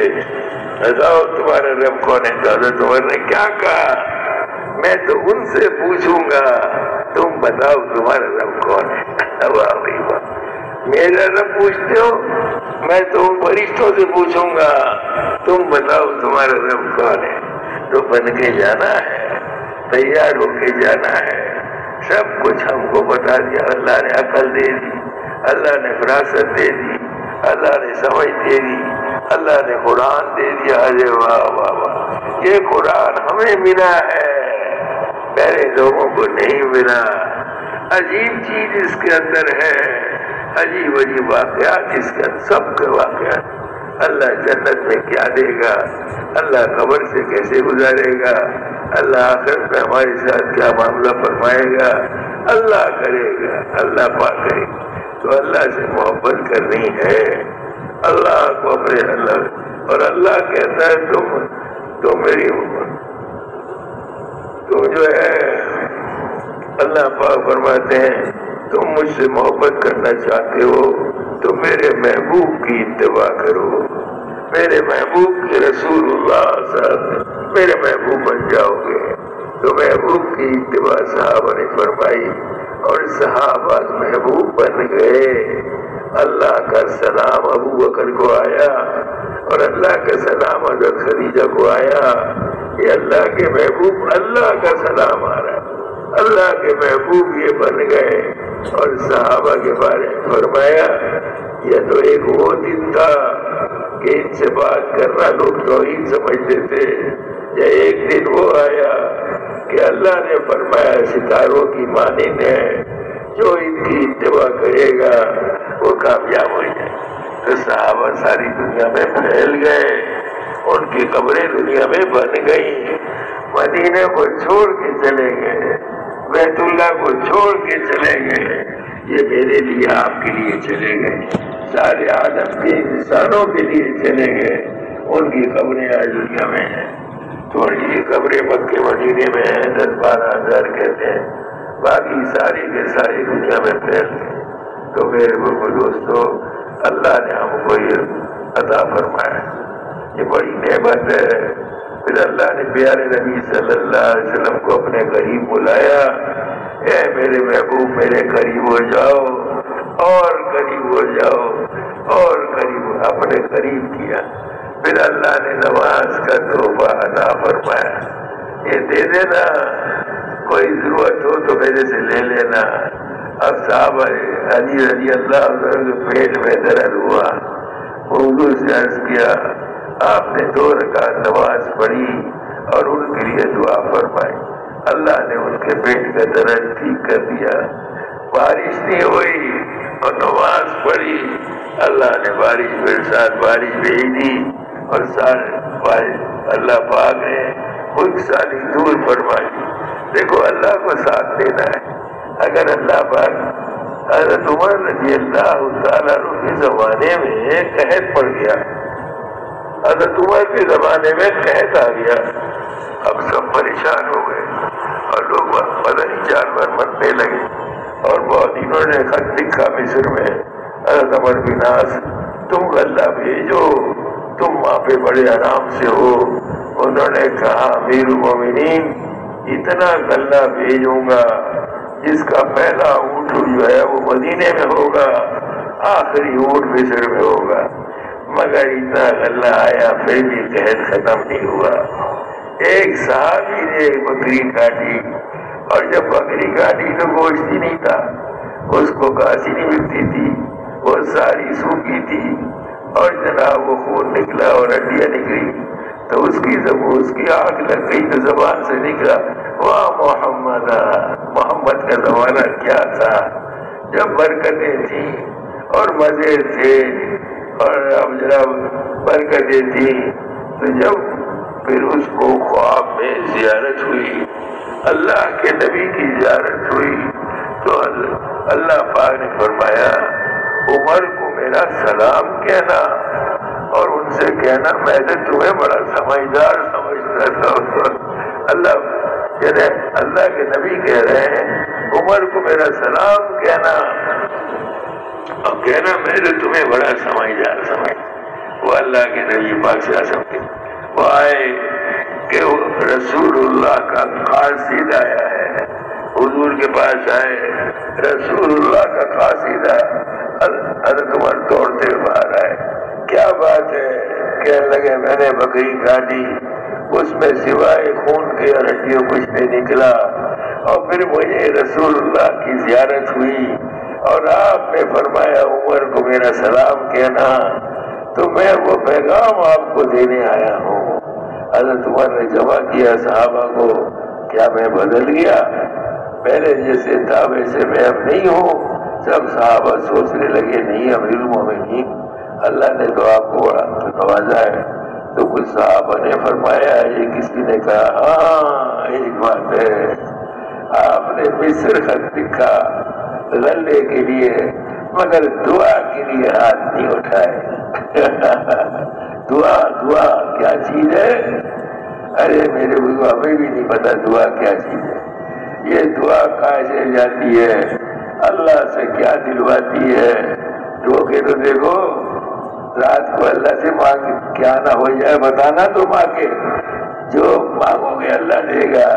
بتاؤ تمہارا رب کون ہے؟ حضرت عمر نے کیا کہا؟ میں تو ان سے پوچھوں گا تم بتاؤ تمہارا رب کون ہے. میرا رب پوچھتے ہو، میں تو ان فرشتوں سے پوچھوں گا تم بتاؤ تمہارا رب کون ہے. تو بن کے جانا ہے، تیار ہو کے جانا ہے. سب کچھ ہم کو بتا دیا. اللہ نے عقل دے دی، اللہ نے فراست دے دی، اللہ نے سمجھ دے دی، اللہ نے قرآن دے دیا. ارے واہ واہ واہ، یہ قرآن ہمیں ملا ہے، پہلے لوگوں کو نہیں ملا. عجیب چیز اس کے اندر ہے، عجیب عجیب واقعات اس کے اندر، سب کے واقعات. اللہ جنت میں کیا دے گا، اللہ قبر سے کیسے گزارے گا، اللہ آخرت میں ہمارے ساتھ کیا معاملہ فرمائے گا، اللہ کرے گا، اللہ پاک کرے گا. تو اللہ سے محبت کرنی ہے، اللہ کو اپنے اللہ. اور اللہ کہتا ہے تم میری تو جو ہے اللہ پاک فرماتے ہیں تم مجھ سے محبت کرنا چاہتے ہو تو میرے محبوب کی اتباع کرو. میرے محبوب کے رسول اللہ صاحب میرے محبوب بن جاؤ گے. تو محبوب کی اتباع صحابہ نے فرمائی اور صحابہ محبوب بن گئے. اللہ کا سلام ابو بکر کو آیا اور اللہ کا سلام حضرت خدیجہ کو آیا. یہ اللہ کے محبوب، اللہ کا سلام آ رہا ہے، اللہ کے محبوب یہ بن گئے. اور صحابہ کے بارے میں فرمایا یہ تو ایک وہ دن تھا کہ ان سے بات کرنا لوگ توہین سمجھتے تھے. یا ایک دن وہ آیا کہ اللہ نے فرمایا ستاروں کی مانند ہے، جو ان کی اتباع کرے گا وہ کامیاب ہو جائے. تو صحابہ ساری دنیا میں پھیل گئے، ان کی قبریں دنیا میں بن گئی. مدینے کو چھوڑ کے چلے گئے، بیت اللہ کو چھوڑ کے چلے گئے. یہ میرے لیے آپ کے لیے چلے گئے، سارے عالم کے انسانوں کے لیے چلے گئے. ان کی قبریں آج دنیا میں ہیں. تھوڑی سی قبریں مکے مدینے میں ہیں، 10-12 ہزار کہتے ہیں، باقی ساری کے ساری دنیا میں پھیل گئے. تو میرے بزرگ دوستو اللہ نے ہم کو یہ عطا فرمایا، یہ بڑی نعمت ہے. پھر اللہ نے پیارے نبی صلی اللہ علیہ وسلم کو اپنے قریب بلایا. اے میرے محبوب میرے قریب ہو جاؤ، اور قریب ہو جاؤ، اور قریب، اپنے قریب کیا. پھر اللہ نے نماز کا تحفہ عطا فرمایا. یہ دے دینا، کوئی ضرورت ہو تو میرے سے لے لینا. اب صحابہ علی رضی اللہ عنہ کے پیٹ میں درد ہوا، حضور سے عرض کیا، آپ نے 2 رکعت نماز پڑھی اور ان کے لیے دعا فرمائی، اللہ نے ان کے پیٹ کا درد ٹھیک کر دیا۔ بارش نہیں ہوئی اور نماز پڑھی، اللہ نے بارش میرے ساتھ بارش بھیجی اور اللہ پاک نے خود سالی دور فرمائی۔ دیکھو اللہ کو ساتھ دینا ہے۔ اگر اللہ پاک حضرت عمر رضی اللہ تعالیٰ عنہ کے زمانے میں قحط پڑ گیا، حضرت عمر کے زمانے میں قحط آ گیا، اب سب پریشان ہو گئے اور لوگ مدنی جانور مرنے لگے، اور بہت انہوں نے خط لکھا مصر میں، حضرت عمر بن عاص تم غلہ بھیجو، تم وہاں پہ بڑے آرام سے ہو۔ انہوں نے کہا امیر المومنین اتنا غلہ بھیجوں گا جس کا پہلا اونٹ جو ہے وہ مدینے میں ہوگا، آخری اونٹ مصر میں ہوگا، مگر اتنا غلہ آیا پھر بھی قحط ختم نہیں ہوا۔ ایک صحابی نے بکری کاٹی، اور جب بکری کاٹی تو گوشت ہی نہیں تھا، اس کو کاسی نہیں ملتی تھی، وہ ساری سوکھی تھی، اور جناب وہ خون نکلا اور ہڈیاں نکلی، تو اس کی آنکھ لگ گئی تو زبان سے نکلا واہ محمد، محمد کا زمانہ کیا تھا جب برکتیں تھیں اور مزے تھے، اور اب جناب برکتیں تھیں۔ تو جب پھر اس کو خواب میں زیارت ہوئی، اللہ کے نبی کی زیارت ہوئی، تو اللہ پاک نے فرمایا عمر کو میرا سلام کہنا اور ان سے کہنا میں نے تمہیں بڑا سمجھدار سمجھتا تھا۔ اللہ کے نبی کہہ رہے ہیں عمر کو میرا سلام کہنا اور کہنا میں نے تمہیں بڑا سمجھدار سمجھتا۔ وہ اللہ کے نبی پاک سے سمجھے، وہ آئے کہ رسول اللہ کا قاصد آیا ہے، حضور کے پاس آئے، رسول اللہ کا قاصد آیا، حضرت عمر دوڑتے ہوئے باہر آئے، کیا بات ہے؟ کہنے لگے میں نے بکری کاٹی، اس میں سوائے خون کے اور ہڈیوں کچھ نہیں نکلا، اور پھر مجھے رسول اللہ کی زیارت ہوئی اور آپ نے فرمایا عمر کو میرا سلام کہنا، تو میں وہ پیغام آپ کو دینے آیا ہوں۔ حضرت عمر نے جمع کیا صحابہ کو، کیا میں بدل گیا؟ پہلے جیسے تھا ویسے میں اب نہیں ہوں۔ سب صحابہ سوچنے لگے نہیں امیر المومنین اللہ نے تو آپ کو بڑا نوازا ہے۔ تو کچھ صحابہ نے فرمایا، یہ کسی نے کہا ہاں ایک بات ہے، آپ نے مصر خط لکھا غلے کے لیے مگر دعا کے لیے ہاتھ نہیں اٹھائے۔ دعا کیا چیز ہے؟ ارے میرے بزرگ ہمیں بھی نہیں پتا دعا کیا چیز ہے۔ یہ دعا کہاں سے جاتی ہے، اللہ سے کیا دلواتی ہے؟ روکے تو دیکھو، رات کو اللہ سے مانگ کیا نہ ہو جائے بتانا تو مانگے، جو مانگو گے اللہ دے گا۔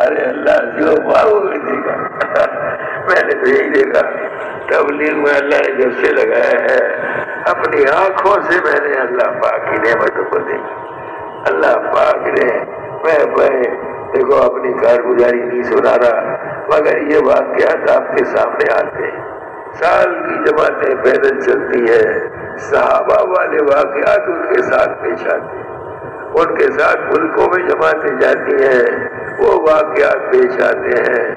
ارے اللہ جو مانگو گے دے گا۔ میں نے تو یہی دیکھا تبلیغ میں اللہ نے جب سے لگایا ہے اپنی آنکھوں سے میں نے اللہ پاک کی نعمتوں کو دیکھا۔ اللہ پاک نے میں دیکھو اپنی کارگزاری نہیں سنا رہا مگر یہ واقعات آپ کے سامنے آتے ہیں۔ سال کی جماعتیں پیدل چلتی ہے، صحابہ والے واقعات ان کے ساتھ پیش آتے ہیں، ان کے ساتھ ملکوں میں جماعتیں جاتی ہیں، وہ واقعات پیش آتے ہیں۔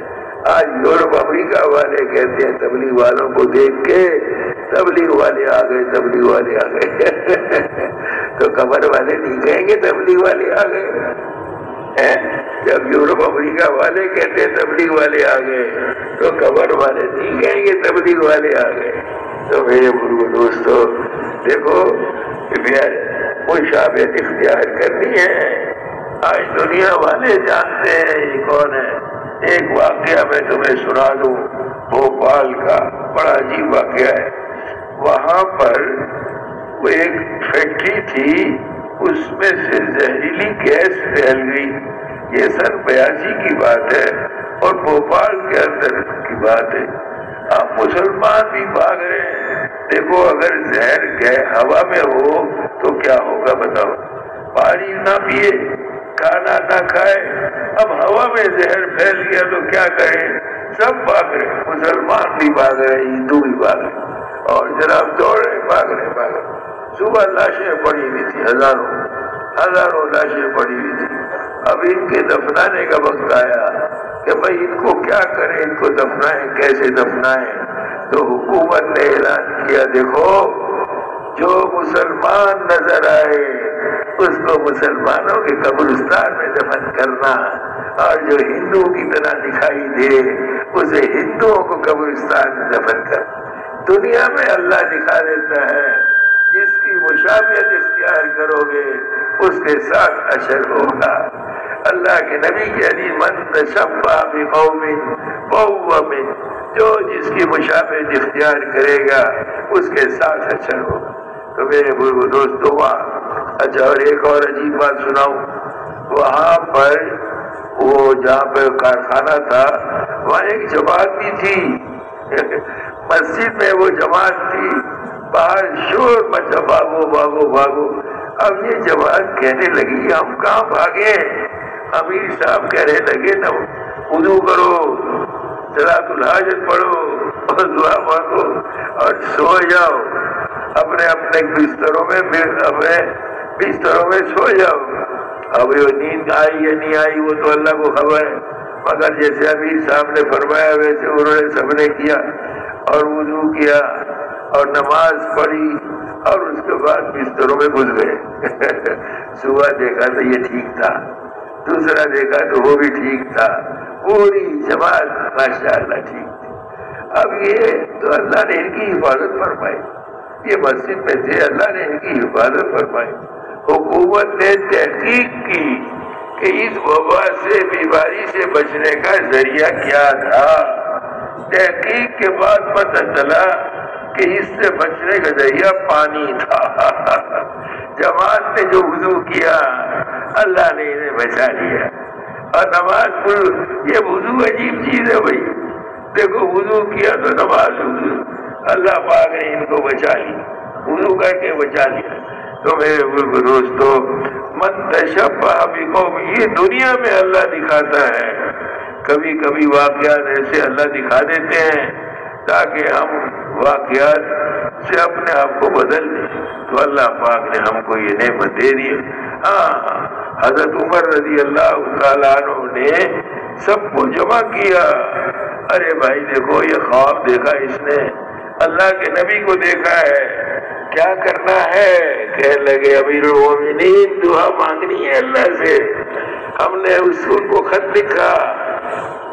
آج یورپ امریکہ والے کہتے ہیں تبلیغ والوں کو دیکھ کے تبلیغ والے آ گئے، تبلیغ والے آ گئے۔ تو قبر والے نہیں کہیں گے تبلیغ والے آ گئے؟ جب یورپ امریکہ والے کہتے ہیں تبلیغ والے آ گئے تو قبر والے نہیں کہیں گے تبلیغ والے آ گئے۔ تو میرے بزرگ دوستو دیکھو مشابہت اختیار کرنی ہے۔ آج دنیا والے جانتے ہیں یہ کون ہے۔ ایک واقعہ میں تمہیں سنا دوں، بھوپال کا بڑا عجیب واقعہ ہے۔ وہاں پر وہ ایک فیکٹری تھی، اس میں سے زہریلی گیس پھیل گئی۔ یہ سن 82 کی بات ہے اور بھوپال کے اندر کی بات ہے۔ اب مسلمان بھی بھاگ رہے ہیں۔ دیکھو اگر زہر ہوا میں ہو تو کیا ہوگا بتاؤ؟ پانی نہ پیے، کھانا نہ کھائے، اب ہوا میں زہر پھیل گیا تو کیا کریں؟ سب بھاگ رہے، مسلمان بھی بھاگ رہے، ہندو بھی بھاگ رہے، اور جناب دوڑ رہے، بھاگ رہے۔ صبح لاشیں پڑی ہوئی تھی، ہزاروں لاشیں پڑی ہوئی تھی۔ اب ان کے دفنانے کا وقت آیا کہ بھائی ان کو کیا کریں، ان کو دفنائیں، کیسے دفنائیں؟ تو حکومت نے اعلان کیا، دیکھو جو مسلمان نظر آئے اس کو مسلمانوں کے قبرستان میں دفن کرنا، اور جو ہندو کی طرح دکھائی دے اسے ہندوؤں کو قبرستان میں دفن کرنا۔ دنیا میں اللہ دکھا دیتا ہے، جس کی مشابہت اختیار کرو گے اس کے ساتھ اشر ہوگا۔ اللہ کے نبی کی حدیث، من تشبہ بقوم فہو منہم، جو جس کی مشابہت اختیار کرے گا اس کے ساتھ اشر ہوگا۔ تو میرے بزرگ دوستوں، اچھا اور ایک اور عجیب بات سناؤں، وہاں پر وہ جہاں پہ کارخانہ تھا وہاں ایک جماعت بھی تھی مسجد میں وہ جماعت تھی، باہر شور مچا، بھاگو بھاگو بھاگو۔ اب یہ جماعت کہنے لگی ہم کہاں بھاگے؟ امیر صاحب کہنے لگے نا وضو کرو، صلاۃ الحاجت پڑھو اور دعا مانگو اور سو جاؤ، اپنے اپنے بستروں میں سو جاؤ۔ اب وہ نیند آئی یا نہیں آئی وہ تو اللہ کو خبر ہے، مگر جیسے امیر صاحب نے فرمایا ویسے انہوں نے سب نے کیا اور وضو کیا اور نماز پڑھی اور اس کے بعد بستروں میں گھس گئے صبح دیکھا تو یہ ٹھیک تھا، دوسرا دیکھا تو وہ بھی ٹھیک تھا، پوری جماعت ماشاءاللہ ٹھیک تھی۔ اب یہ تو اللہ نے ان کی حفاظت فرمائی، یہ مسجد میں تھے، اللہ نے ان کی حفاظت فرمائی۔ حکومت نے تحقیق کی کہ اس وبا سے، بیماری سے بچنے کا ذریعہ کیا تھا۔ تحقیق کے بعد پتہ چلا کہ اس سے بچنے کا ذریعہ پانی تھا جماعت نے جو وضو کیا اللہ نے انہیں بچا لیا، اور نماز یہ وضو عجیب چیز ہے بھائی، دیکھو وضو کیا تو نماز وضو، اللہ پاک نے ان کو بچا لی، وضو کر کے بچا لیا۔ تو میرے دوستو، من تشبہ بقوم، یہ دنیا میں اللہ دکھاتا ہے، کبھی کبھی واقعات ایسے اللہ دکھا دیتے ہیں تاکہ ہم واقعات سے اپنے آپ کو بدل دیں۔ تو اللہ پاک نے ہم کو یہ نعمت دے دی۔ ہاں، حضرت عمر رضی اللہ تعالیٰ عنہ نے سب کو جمع کیا، ارے بھائی دیکھو یہ خواب دیکھا اس نے، اللہ کے نبی کو دیکھا ہے، کیا کرنا ہے؟ کہنے لگے امیر المومنین دعا مانگنی ہے اللہ سے، ہم نے ان کو خط لکھا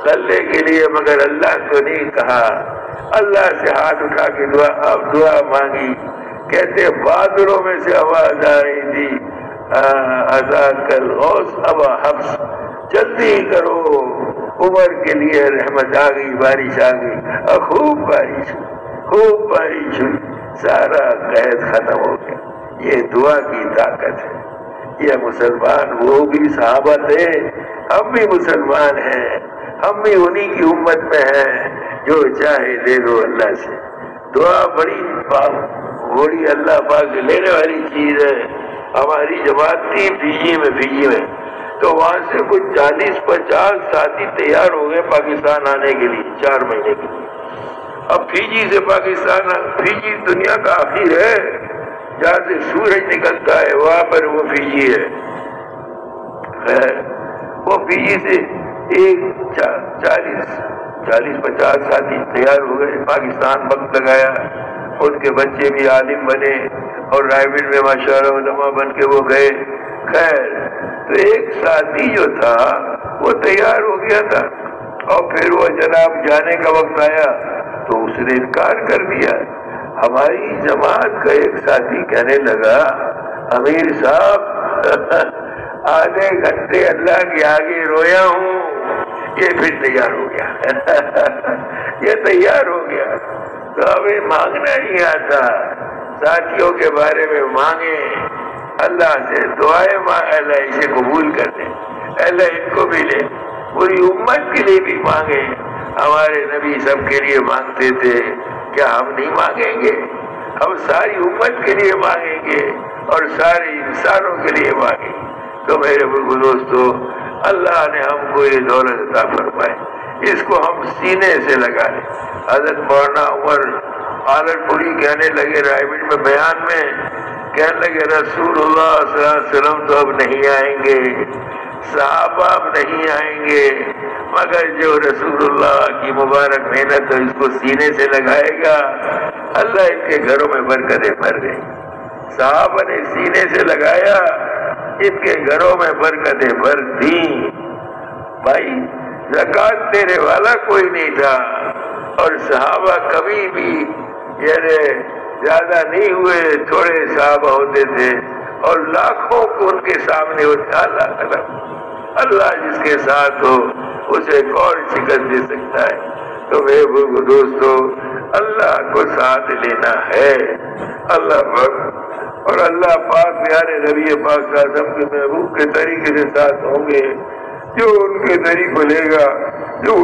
کرنے کے لیے مگر اللہ کو نہیں کہا، اللہ سے ہاتھ اٹھا کے دعا مانگی، کہتے بادلوں میں سے آواز آ رہی تھی، الغوث ابا حفص، جلدی کرو عمر کے لیے رحمت آ گئی، بارش آ گئی، اور خوب بارش ہوئی، سارا قید ختم ہو گیا۔ یہ دعا کی طاقت ہے۔ یہ مسلمان وہ بھی صحابہ تھے، ہم بھی مسلمان ہیں، ہم بھی انہی کی امت میں ہیں، جو چاہے لے لو اللہ سے۔ دعا بڑی اللہ پاک سے لینے والی چیز ہے۔ ہماری جماعت تھی فیجی میں، تو وہاں سے کچھ 40-50 ساتھی تیار ہو گئے پاکستان آنے کے لیے 4 مہینے کے لیے۔ اب فیجی سے پاکستان، فیجی دنیا کا آخر ہے جہاں سے سورج نکلتا ہے، وہاں پر وہ فیجی ہے۔ خیر وہ فیجی سے 40-50 ساتھی تیار ہو گئے، پاکستان وقت لگایا، ان کے بچے بھی عالم بنے اور رائے میں ماشاءاللہ علماء بن کے وہ گئے۔ خیر تو ایک ساتھی جو تھا وہ تیار ہو گیا تھا، اور پھر وہ جناب جانے کا وقت آیا تو اس نے انکار کر دیا۔ ہماری جماعت کا ایک ساتھی کہنے لگا امیر صاحب آدھے گھنٹے اللہ کے آگے رویا ہوں، یہ پھر تیار ہو گیا یہ تیار ہو گیا۔ تو ہمیں مانگنا نہیں آتا، ساتھیوں کے بارے میں مانگیں، اللہ سے دعائیں اللہ اسے قبول کر دیں، اللہ ان کو بھی لے، پوری امت کے لیے بھی مانگیں۔ ہمارے نبی سب کے لیے مانگتے تھے، کیا ہم نہیں مانگیں گے؟ ہم ساری امت کے لیے مانگیں گے اور سارے انسانوں کے لیے مانگیں گے۔ تو میرے دوستو، اللہ نے ہم کو یہ دولت عطا فرمائے، اس کو ہم سینے سے لگا لیں۔ حضرت مولانا عمر آلت پوری کہنے لگے رائے میں بیان میں، کہنے لگے رسول اللہ صلی اللہ علیہ وسلم تو اب نہیں آئیں گے، صحابہ اب نہیں آئیں گے، مگر جو رسول اللہ کی مبارک محنت ہے اس کو سینے سے لگائے گا اللہ ان کے گھروں میں برکتیں بھر گئی۔ صحابہ نے سینے سے لگایا، ان کے گھروں میں برکتیں بھر دیں۔ بھائی زکوٰۃ دینے والا کوئی نہیں تھا، اور صحابہ کبھی بھی یعنی زیادہ نہیں ہوئے، تھوڑے صحابہ ہوتے تھے اور لاکھوں کو ان کے سامنے ہوتے۔ اللہ جس کے ساتھ ہو اسے کون شکست دے سکتا ہے؟ تو میرے دوستو اللہ کو ساتھ لینا ہے، اللہ پاک اور اللہ پاک پیارے نبی پاک اعظم کے محبوب کے طریقے سے ساتھ ہوں گے۔ جو ان کے طریقے لے گا، جو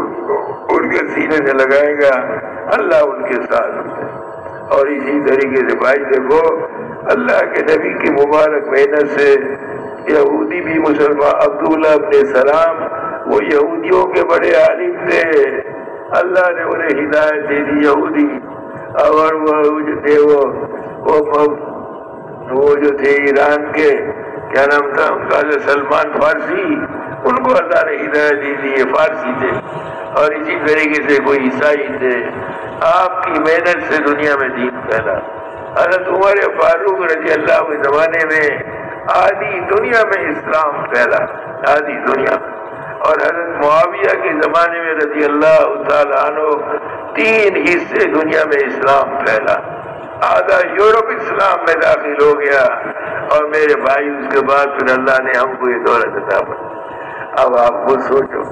ان کے سینے سے لگائے گا، اللہ ان کے ساتھ ہے۔ اور اسی طریقے سے بھائی دیکھو اللہ کے نبی کی مبارک محنت سے یہودی بھی مسلمان، عبداللہ ابن سلام وہ یہودیوں کے بڑے عالم تھے، اللہ نے انہیں ہدایت دے دی یہودی، اور وہ جو تھے وہ جو تھے ایران کے کیا نام تھا ان کا، سلمان فارسی، ان کو اللہ نے ہدایت دی تھی، یہ فارسی تھے۔ اور اسی طریقے سے کوئی عیسائی تھے۔ آپ کی محنت سے دنیا میں دین پھیلا۔ حضرت عمر فاروق رضی اللہ کے زمانے میں آدھی دنیا میں اسلام پھیلا، آدھی دنیا میں۔ اور حضرت معاویہ کے زمانے میں رضی اللہ تعالیٰ عنہ 3 حصے دنیا میں اسلام پھیلا، آدھا یورپ اسلام میں داخل ہو گیا۔ اور میرے بھائی اس کے بعد پھر اللہ نے ہم کو یہ دولت عطا فرمائی۔ اب آپ خود سوچو،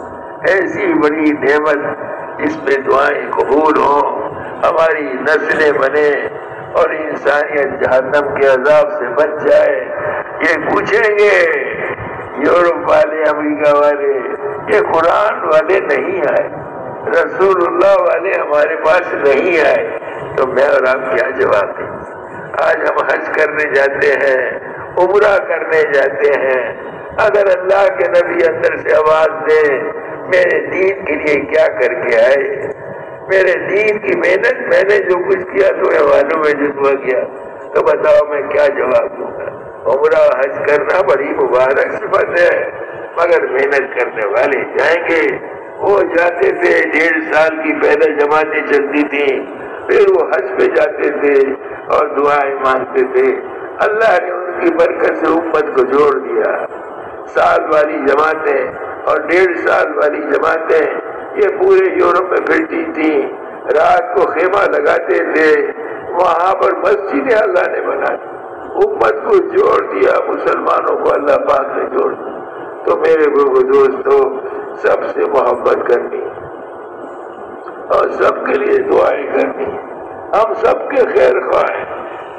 ایسی بڑی نعمت، اس پہ دعائیں قبول ہوں، ہماری نسلیں بنے اور انسانیت جہنم کے عذاب سے بچ جائے۔ یہ پوچھیں گے یورپ والے، امریکہ والے، یہ قرآن والے نہیں آئے، رسول اللہ والے ہمارے پاس نہیں آئے، تو میں اور آپ کیا جواب دیں؟ آج ہم حج کرنے جاتے ہیں، عمرہ کرنے جاتے ہیں، اگر اللہ کے نبی اندر سے آواز دے میرے دین کے لیے کیا کر کے آئے، میرے دین کی محنت میں نے جو کچھ کیا تمہیں معلوم ہے، جتوا کیا، تو بتاؤ میں کیا جواب دوں گا؟ عمرہ حج کرنا بڑی مبارک صفت ہے، مگر محنت کرنے والے جائیں گے۔ وہ جاتے تھے، 1.5 سال کی پہلے جماعتیں چلتی تھیں، پھر وہ حج پہ جاتے تھے اور دعائیں مانگتے تھے، اللہ نے ان کی برکت سے امت کو جوڑ دیا۔ سال والی جماعتیں اور 1.5 سال والی جماعتیں یہ پورے یورپ میں پھرتی تھیں، رات کو خیمہ لگاتے تھے، وہاں پر مسجدیں اللہ نے بنا دی، امت کو جوڑ دیا، مسلمانوں کو اللہ پاک نے جوڑ دیا۔ تو میرے دوستو سب سے محبت کرنی اور سب کے لیے دعائیں کرنی، ہم سب کے خیر خواہ ہیں،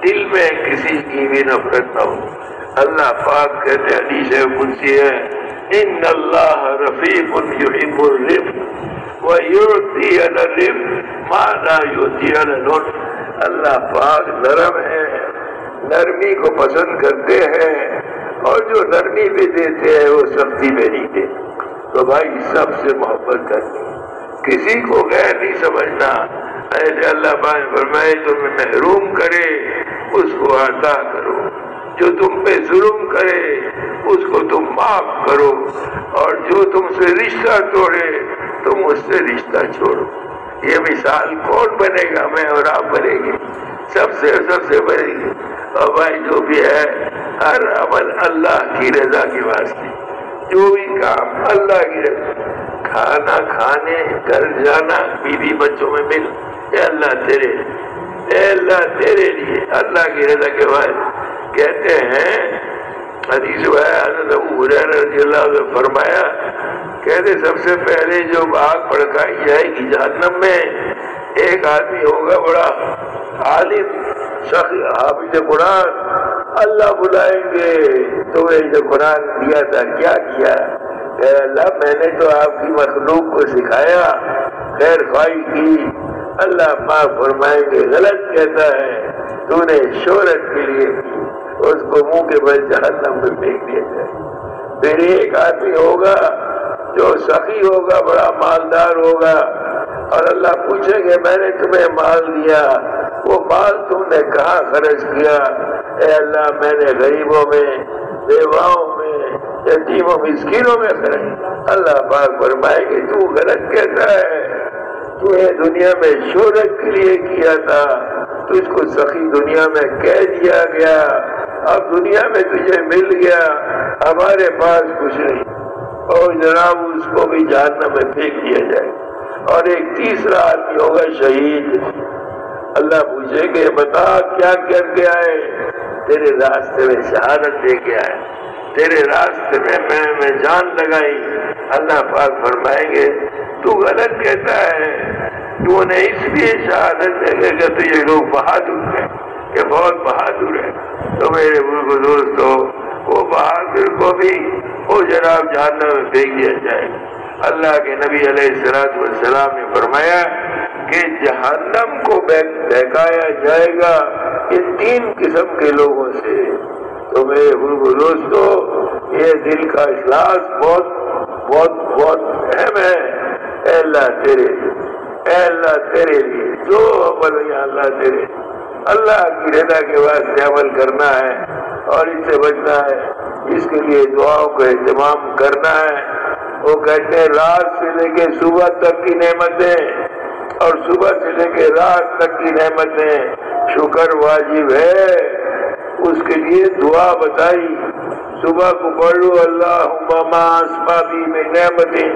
دل میں کسی کی بھی نفرت نہ ہو۔ اللہ پاک کہتے حدیث قدسی ہے، ان اللہ رفیق یحب الرفق ویعطی علی الرفق ما لا یعطی علی العنف۔ اللہ پاک نرم ہے، نرمی کو پسند کرتے ہیں، اور جو نرمی بھی دیتے ہیں وہ سختی میں نہیں دیتے۔ تو بھائی سب سے محبت کرنی، کسی کو غیر نہیں سمجھنا۔ ایسے اللہ پاک نے فرمائے تمہیں محروم کرے اس کو عطا کرو، جو تم پہ ظلم کرے اس کو تم معاف کرو، اور جو تم سے رشتہ توڑے تم اس سے رشتہ چھوڑو۔ یہ مثال کون بنے گا؟ میں اور آپ بنے گے، سب سے بنے گی۔ اور بھائی جو بھی ہے ہر عمل اللہ کی رضا کے واسطے، جو بھی کام اللہ کی رضا، کھانا کھانے گھر جانا، بیوی بچوں میں مل، اے اللہ تیرے لیے اللہ کی رضا کے بعد کہتے ہیں حدیث ہے حضرت ابو ہریرہ رضی اللہ عنہ نے فرمایا، کہتے سب سے پہلے جو آگ بھڑکائی جائے گی جہنم میں، ایک آدمی ہوگا بڑا عالم شخص حافظ قرآن، اللہ بلائیں گے تمہیں جو قرآن دیا تھا کیا کیا؟ کہ اللہ میں نے تو آپ کی مخلوق کو سکھایا، خیر خواہی کی۔ اللہ معاف فرمائیں گے غلط کہتا ہے، تو نے شہرت کے لیے کی، اس کو منہ کے بل جہنم میں پھینک دیا جائے۔ پھر ایک آدمی ہوگا جو سخی ہوگا بڑا مالدار ہوگا، اور اللہ پوچھے کہ میں نے تمہیں مال دیا، وہ مال تم نے کہاں خرچ کیا؟ اے اللہ میں نے غریبوں میں، بیواؤں میں، یتیموں مسکینوں میں خرچ۔ اللہ پاک فرمائے کہ تو غلط کہتا ہے، تو یہ دنیا میں شہرت کے لیے کیا تھا، تو اس کو سخی دنیا میں کہہ دیا گیا، اب دنیا میں تجھے مل گیا، ہمارے پاس کچھ نہیں، اور جناب اس کو بھی جہنم میں پھینک دیا جائے۔ اور ایک تیسرا آدمی ہوگا شہید، اللہ پوچھے کہ بتا کیا کر کے آئے؟ تیرے راستے میں شہادت دے کے آئے، تیرے راستے میں جان لگائی۔ اللہ پاک فرمائیں گے تو غلط کہتا ہے، تو نے اس لیے شہادت دے گا کہ تو یہ لوگ بہادر ہیں، یہ بہت بہادر ہے۔ تو میرے بزرگ دوستو، وہ بہادر کو بھی وہ جناب جہنم میں پھینک دیا جائے۔ اللہ کے نبی علیہ السلام نے فرمایا کہ جہنم کو بہکایا جائے گا ان 3 قسم کے لوگوں سے۔ تو میرے بزرگ دوستو، یہ دل کا اخلاص بہت بہت بہت اہم ہے۔ اے اللہ تیرے لیے جو عمل ہے اللہ تیرے، اللہ کی رضا کے واسطے عمل کرنا ہے اور اس سے بچنا ہے، اس کے لیے دعاؤں کا اہتمام کرنا ہے۔ وہ کہتے ہیں رات سے لے کے صبح تک کی نعمتیں اور صبح سے لے کے رات تک کی نعمتیں، شکر واجب ہے، اس کے لیے دعا بتائی۔ صبح کو پڑھو اللہم ما اسبابی من نعمتیں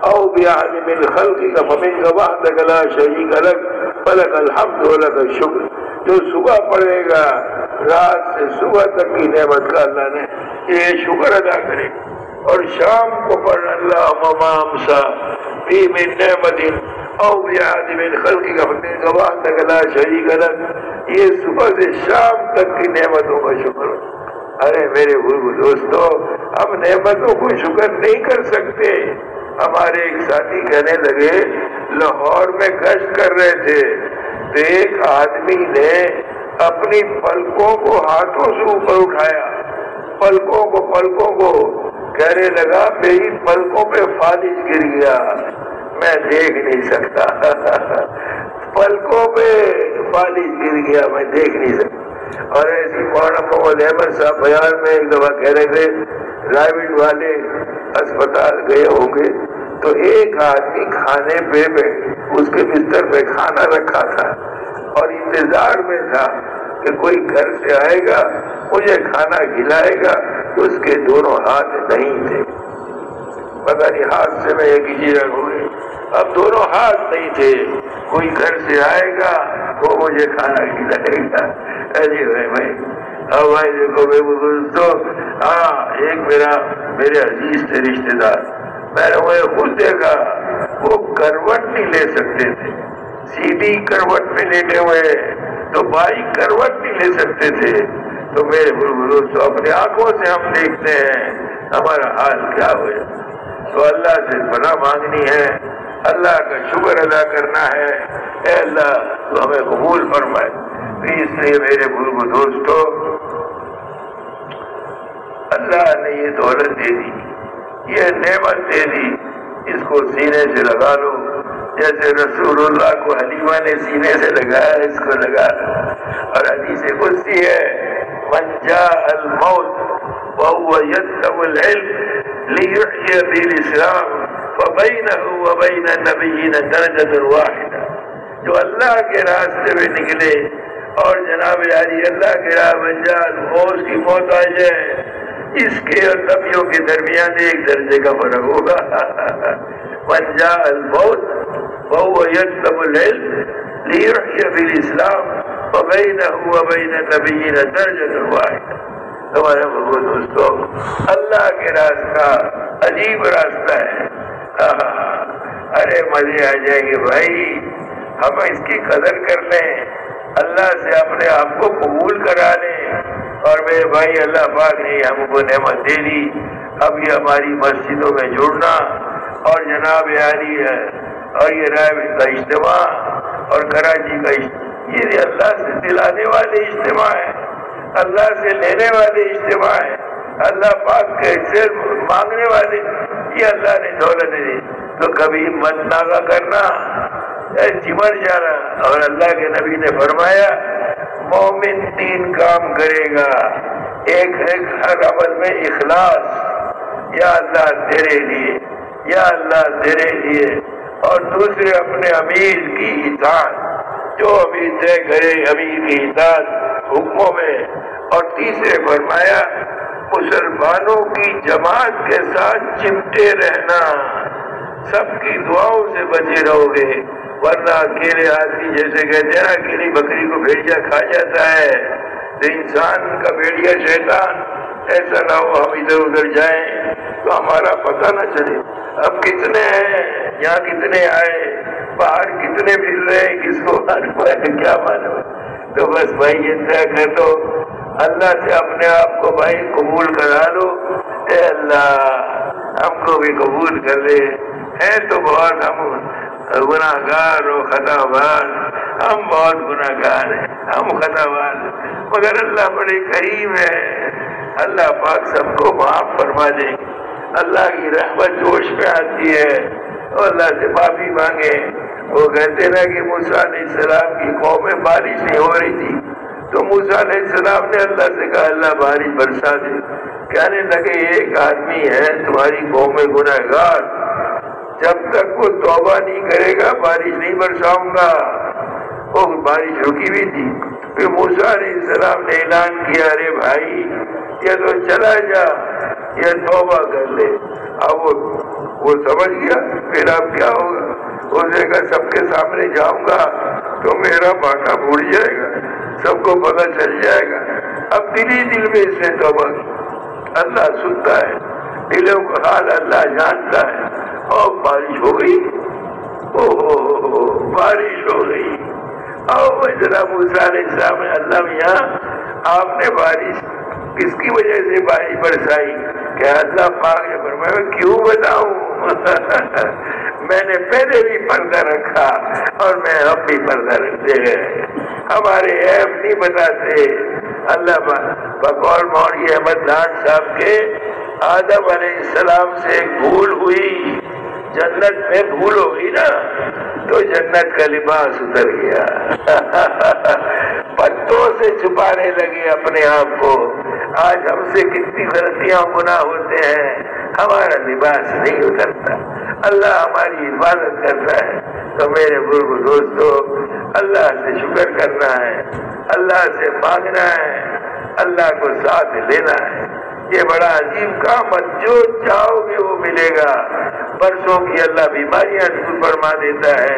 او بیعد من خلقک فمنک وحدک لا شریک لک فلک الحمد ولک الشکر۔ جو صبح پڑھے گا رات سے صبح تک کی نعمت کا اللہ نے یہ شکر ادا کرے، اور شام کو پڑھ اللہم ما امسا بی من نعمت او بیعد من خلقک فمنک وحدک لا شریک لک، یہ صبح سے شام تک کی نعمتوں کا شکر۔ ارے میرے بزرگ دوستو، ہم نعمتوں کو شکر نہیں کر سکتے۔ ہمارے ایک ساتھی کہنے لگے، لاہور میں گشت کر رہے تھے تو ایک آدمی نے اپنی پلکوں کو ہاتھوں سے اوپر اٹھایا، پلکوں کو کہنے لگا میری پلکوں پہ فالج گر گیا، میں دیکھ نہیں سکتا پلکوں پہ فالج گر گیا، میں دیکھ نہیں سکتا۔ اور ایسی مولانا محمد احمد صاحب بیان میں ایک دفعہ کہہ رہے تھے، پرائیویٹ والے اسپتال گئے ہوں گے تو ایک آدمی کھانے پہ اس کے بستر پہ کھانا رکھا تھا اور انتظار میں تھا کہ کوئی گھر سے آئے گا مجھے کھانا کھلائے گا، اس کے دونوں ہاتھ نہیں تھے، پتہ نہیں ہاتھ سے میں ایک ہی رنگ ہوئے، اب دونوں ہاتھ نہیں تھے، کوئی گھر سے آئے گا وہ مجھے کھانا کھلائے گا۔ بھائی دیکھو بے دوستو، ایک میرے عزیز تھے رشتے دار، میں نے وہ خود دیکھا، وہ کروٹ نہیں لے سکتے تھے، سیدھی کروٹ میں لیٹے ہوئے تو بائی کروٹ نہیں لے سکتے تھے۔ تو میرے دوستو، اپنی آنکھوں سے ہم دیکھتے ہیں ہمارا حال کیا ہوا۔ تو اللہ سے پناہ مانگنی ہے، اللہ کا شکر ادا کرنا ہے، اے اللہ تو ہمیں قبول فرمائے۔ اس لیے میرے بزرگ دوستو، اللہ نے یہ دولت دے دی، یہ نعمت دے دی، اس کو سینے سے لگا لو، جیسے رسول اللہ کو حلیمہ نے سینے سے لگایا، اس کو لگا لو۔ اور حدیث قدسی ہے، من جاء الموت وهو يطلب العلم ليحيي به الاسلام فبينه وبين النبيين درجة واحدة۔ جو اللہ کے راستے میں نکلے اور جناب علی اللہ کے راہ میں موت کی موت آ جائے، اس کے اور نبیوں کے درمیان ایک درجے کا فرق ہوگا۔ من جاء الموت وهو يطلب العلم ليحيي به الاسلام فبينه وبين النبيين درجة واحدة۔ ہمارے دوستو، اللہ کے راستہ عجیب راستہ ہے، ارے مزے آ جائیں گے بھائی، ہم اس کی قدر کر لیں، اللہ سے اپنے آپ کو قبول کرا لیں۔ اور میرے بھائی، اللہ پاک نے ہم کو نعمت دے دی، اب یہ ہماری مسجدوں میں جڑنا اور جناب عالی ہے اور یہ رائے کا اجتماع اور کراچی کا یہ اللہ سے دلانے والے اجتماع ہیں، اللہ سے لینے والے اجتماع ہیں، اللہ پاک کے سے مانگنے والے یہ اللہ نے دولت دی تو کبھی مت ناغا کرنا، چمٹ جانا۔ اور اللہ کے نبی نے فرمایا مومن 3 کام کرے گا، ایک ہے ہر عمل میں اخلاص، یا اللہ تیرے لیے، یا اللہ تیرے لیے، اور دوسرے اپنے امیر کی اطاعت، جو امیر طے کرے امیر کی اطاعت حکموں میں، اور تیسرے فرمایا مسلمانوں کی جماعت کے ساتھ چمٹے رہنا، سب کی دعاؤں سے بچے رہو گے، ورنہ اکیلے آدمی جیسے کہتے ہیں اکیلی بکری کو بھیڑیا کھا جاتا ہے، تو انسان کا بھیڑیا شیطان، ایسا نہ ہو ہم ادھر ادھر جائیں تو ہمارا پتہ نہ چلے اب کتنے ہیں یہاں، کتنے آئے، باہر کتنے پھر رہے، کس کو کیا معلوم۔ تو بس بھائی یہ طے کر دو اللہ سے اپنے آپ کو بھائی قبول کرا لو، اے اللہ ہم کو بھی قبول کر لے، ہے تو بہت ہم گناہ گار و خطا بار، ہم بہت گناہ گار ہیں، ہم خطا بار، مگر اللہ بڑے کریم ہے، اللہ پاک سب کو معاف فرما دے۔ اللہ کی رحمت جوش میں آتی ہے اور اللہ سے معافی مانگے۔ وہ کہتے نا کہ موسیٰ علیہ السلام کی قوم میں بارش نہیں ہو رہی تھی تو موسیٰ علیہ السلام نے اللہ سے کہا اللہ بارش برسا دے، کہنے لگے ایک آدمی ہے تمہاری قوم میں گناہ گار، جب تک وہ توبہ نہیں کرے گا بارش نہیں برساؤں گا۔ وہ بارش رکی بھی تھی، پھر موسیٰ علیہ السلام نے اعلان کیا ارے بھائی یہ تو چلا جا، یہ توبہ کر لے۔ اب وہ سمجھ گیا پھر اب کیا ہوگا، اسے کہا سب کے سامنے جاؤں گا تو میرا باٹا بھول جائے گا، سب کو پتہ چل جائے گا۔ اب دل ہی دل میں اس نے توبہ کی، اللہ سنتا ہے دلوں کا حال، اللہ جانتا ہے، اور بارش ہو گئی، بارش ہو گئی۔ اور ذرا موسیٰ علیہ السلام نے اللہ میاں آپ نے بارش کس کی وجہ سے بارش برسائی؟ کہ اللہ پاک نے فرمایا کیوں بتاؤں میں نے پہلے بھی پردہ رکھا اور میں اب بھی پردہ رکھتے ہیں، ہمارے عیب نہیں بتاتے۔ اللہ بقول مولوی احمد ڈانٹ صاحب کے آدم علیہ السلام سے ایک بھول ہوئی، جنت میں بھول ہو گئی نا تو جنت کا لباس اتر گیا پتوں سے چھپانے لگے اپنے آپ کو۔ آج ہم سے کتنی غلطیاں گناہ ہوتے ہیں، ہمارا لباس نہیں اترتا، اللہ ہماری حفاظت کرتا ہے۔ تو میرے بزرگ دوستو اللہ سے شکر کرنا ہے، اللہ سے مانگنا ہے، اللہ کو ساتھ لینا ہے، یہ بڑا عظیم کام ہے، جو چاہو گے وہ ملے گا۔ برسوں کی اللہ بیماریاں دور فرما دیتا ہے،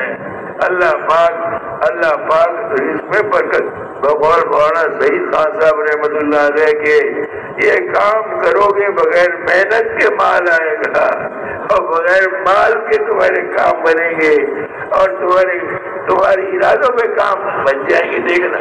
اللہ پاک اس میں برکت۔ بقول مولانا سعید خان صاحب رحمۃ اللہ علیہ کے یہ کام کرو گے بغیر محنت کے مال آئے گا، اور بغیر مال کے تمہارے کام بنیں گے، اور تمہاری ارادوں میں کام بن جائیں گے۔ دیکھنا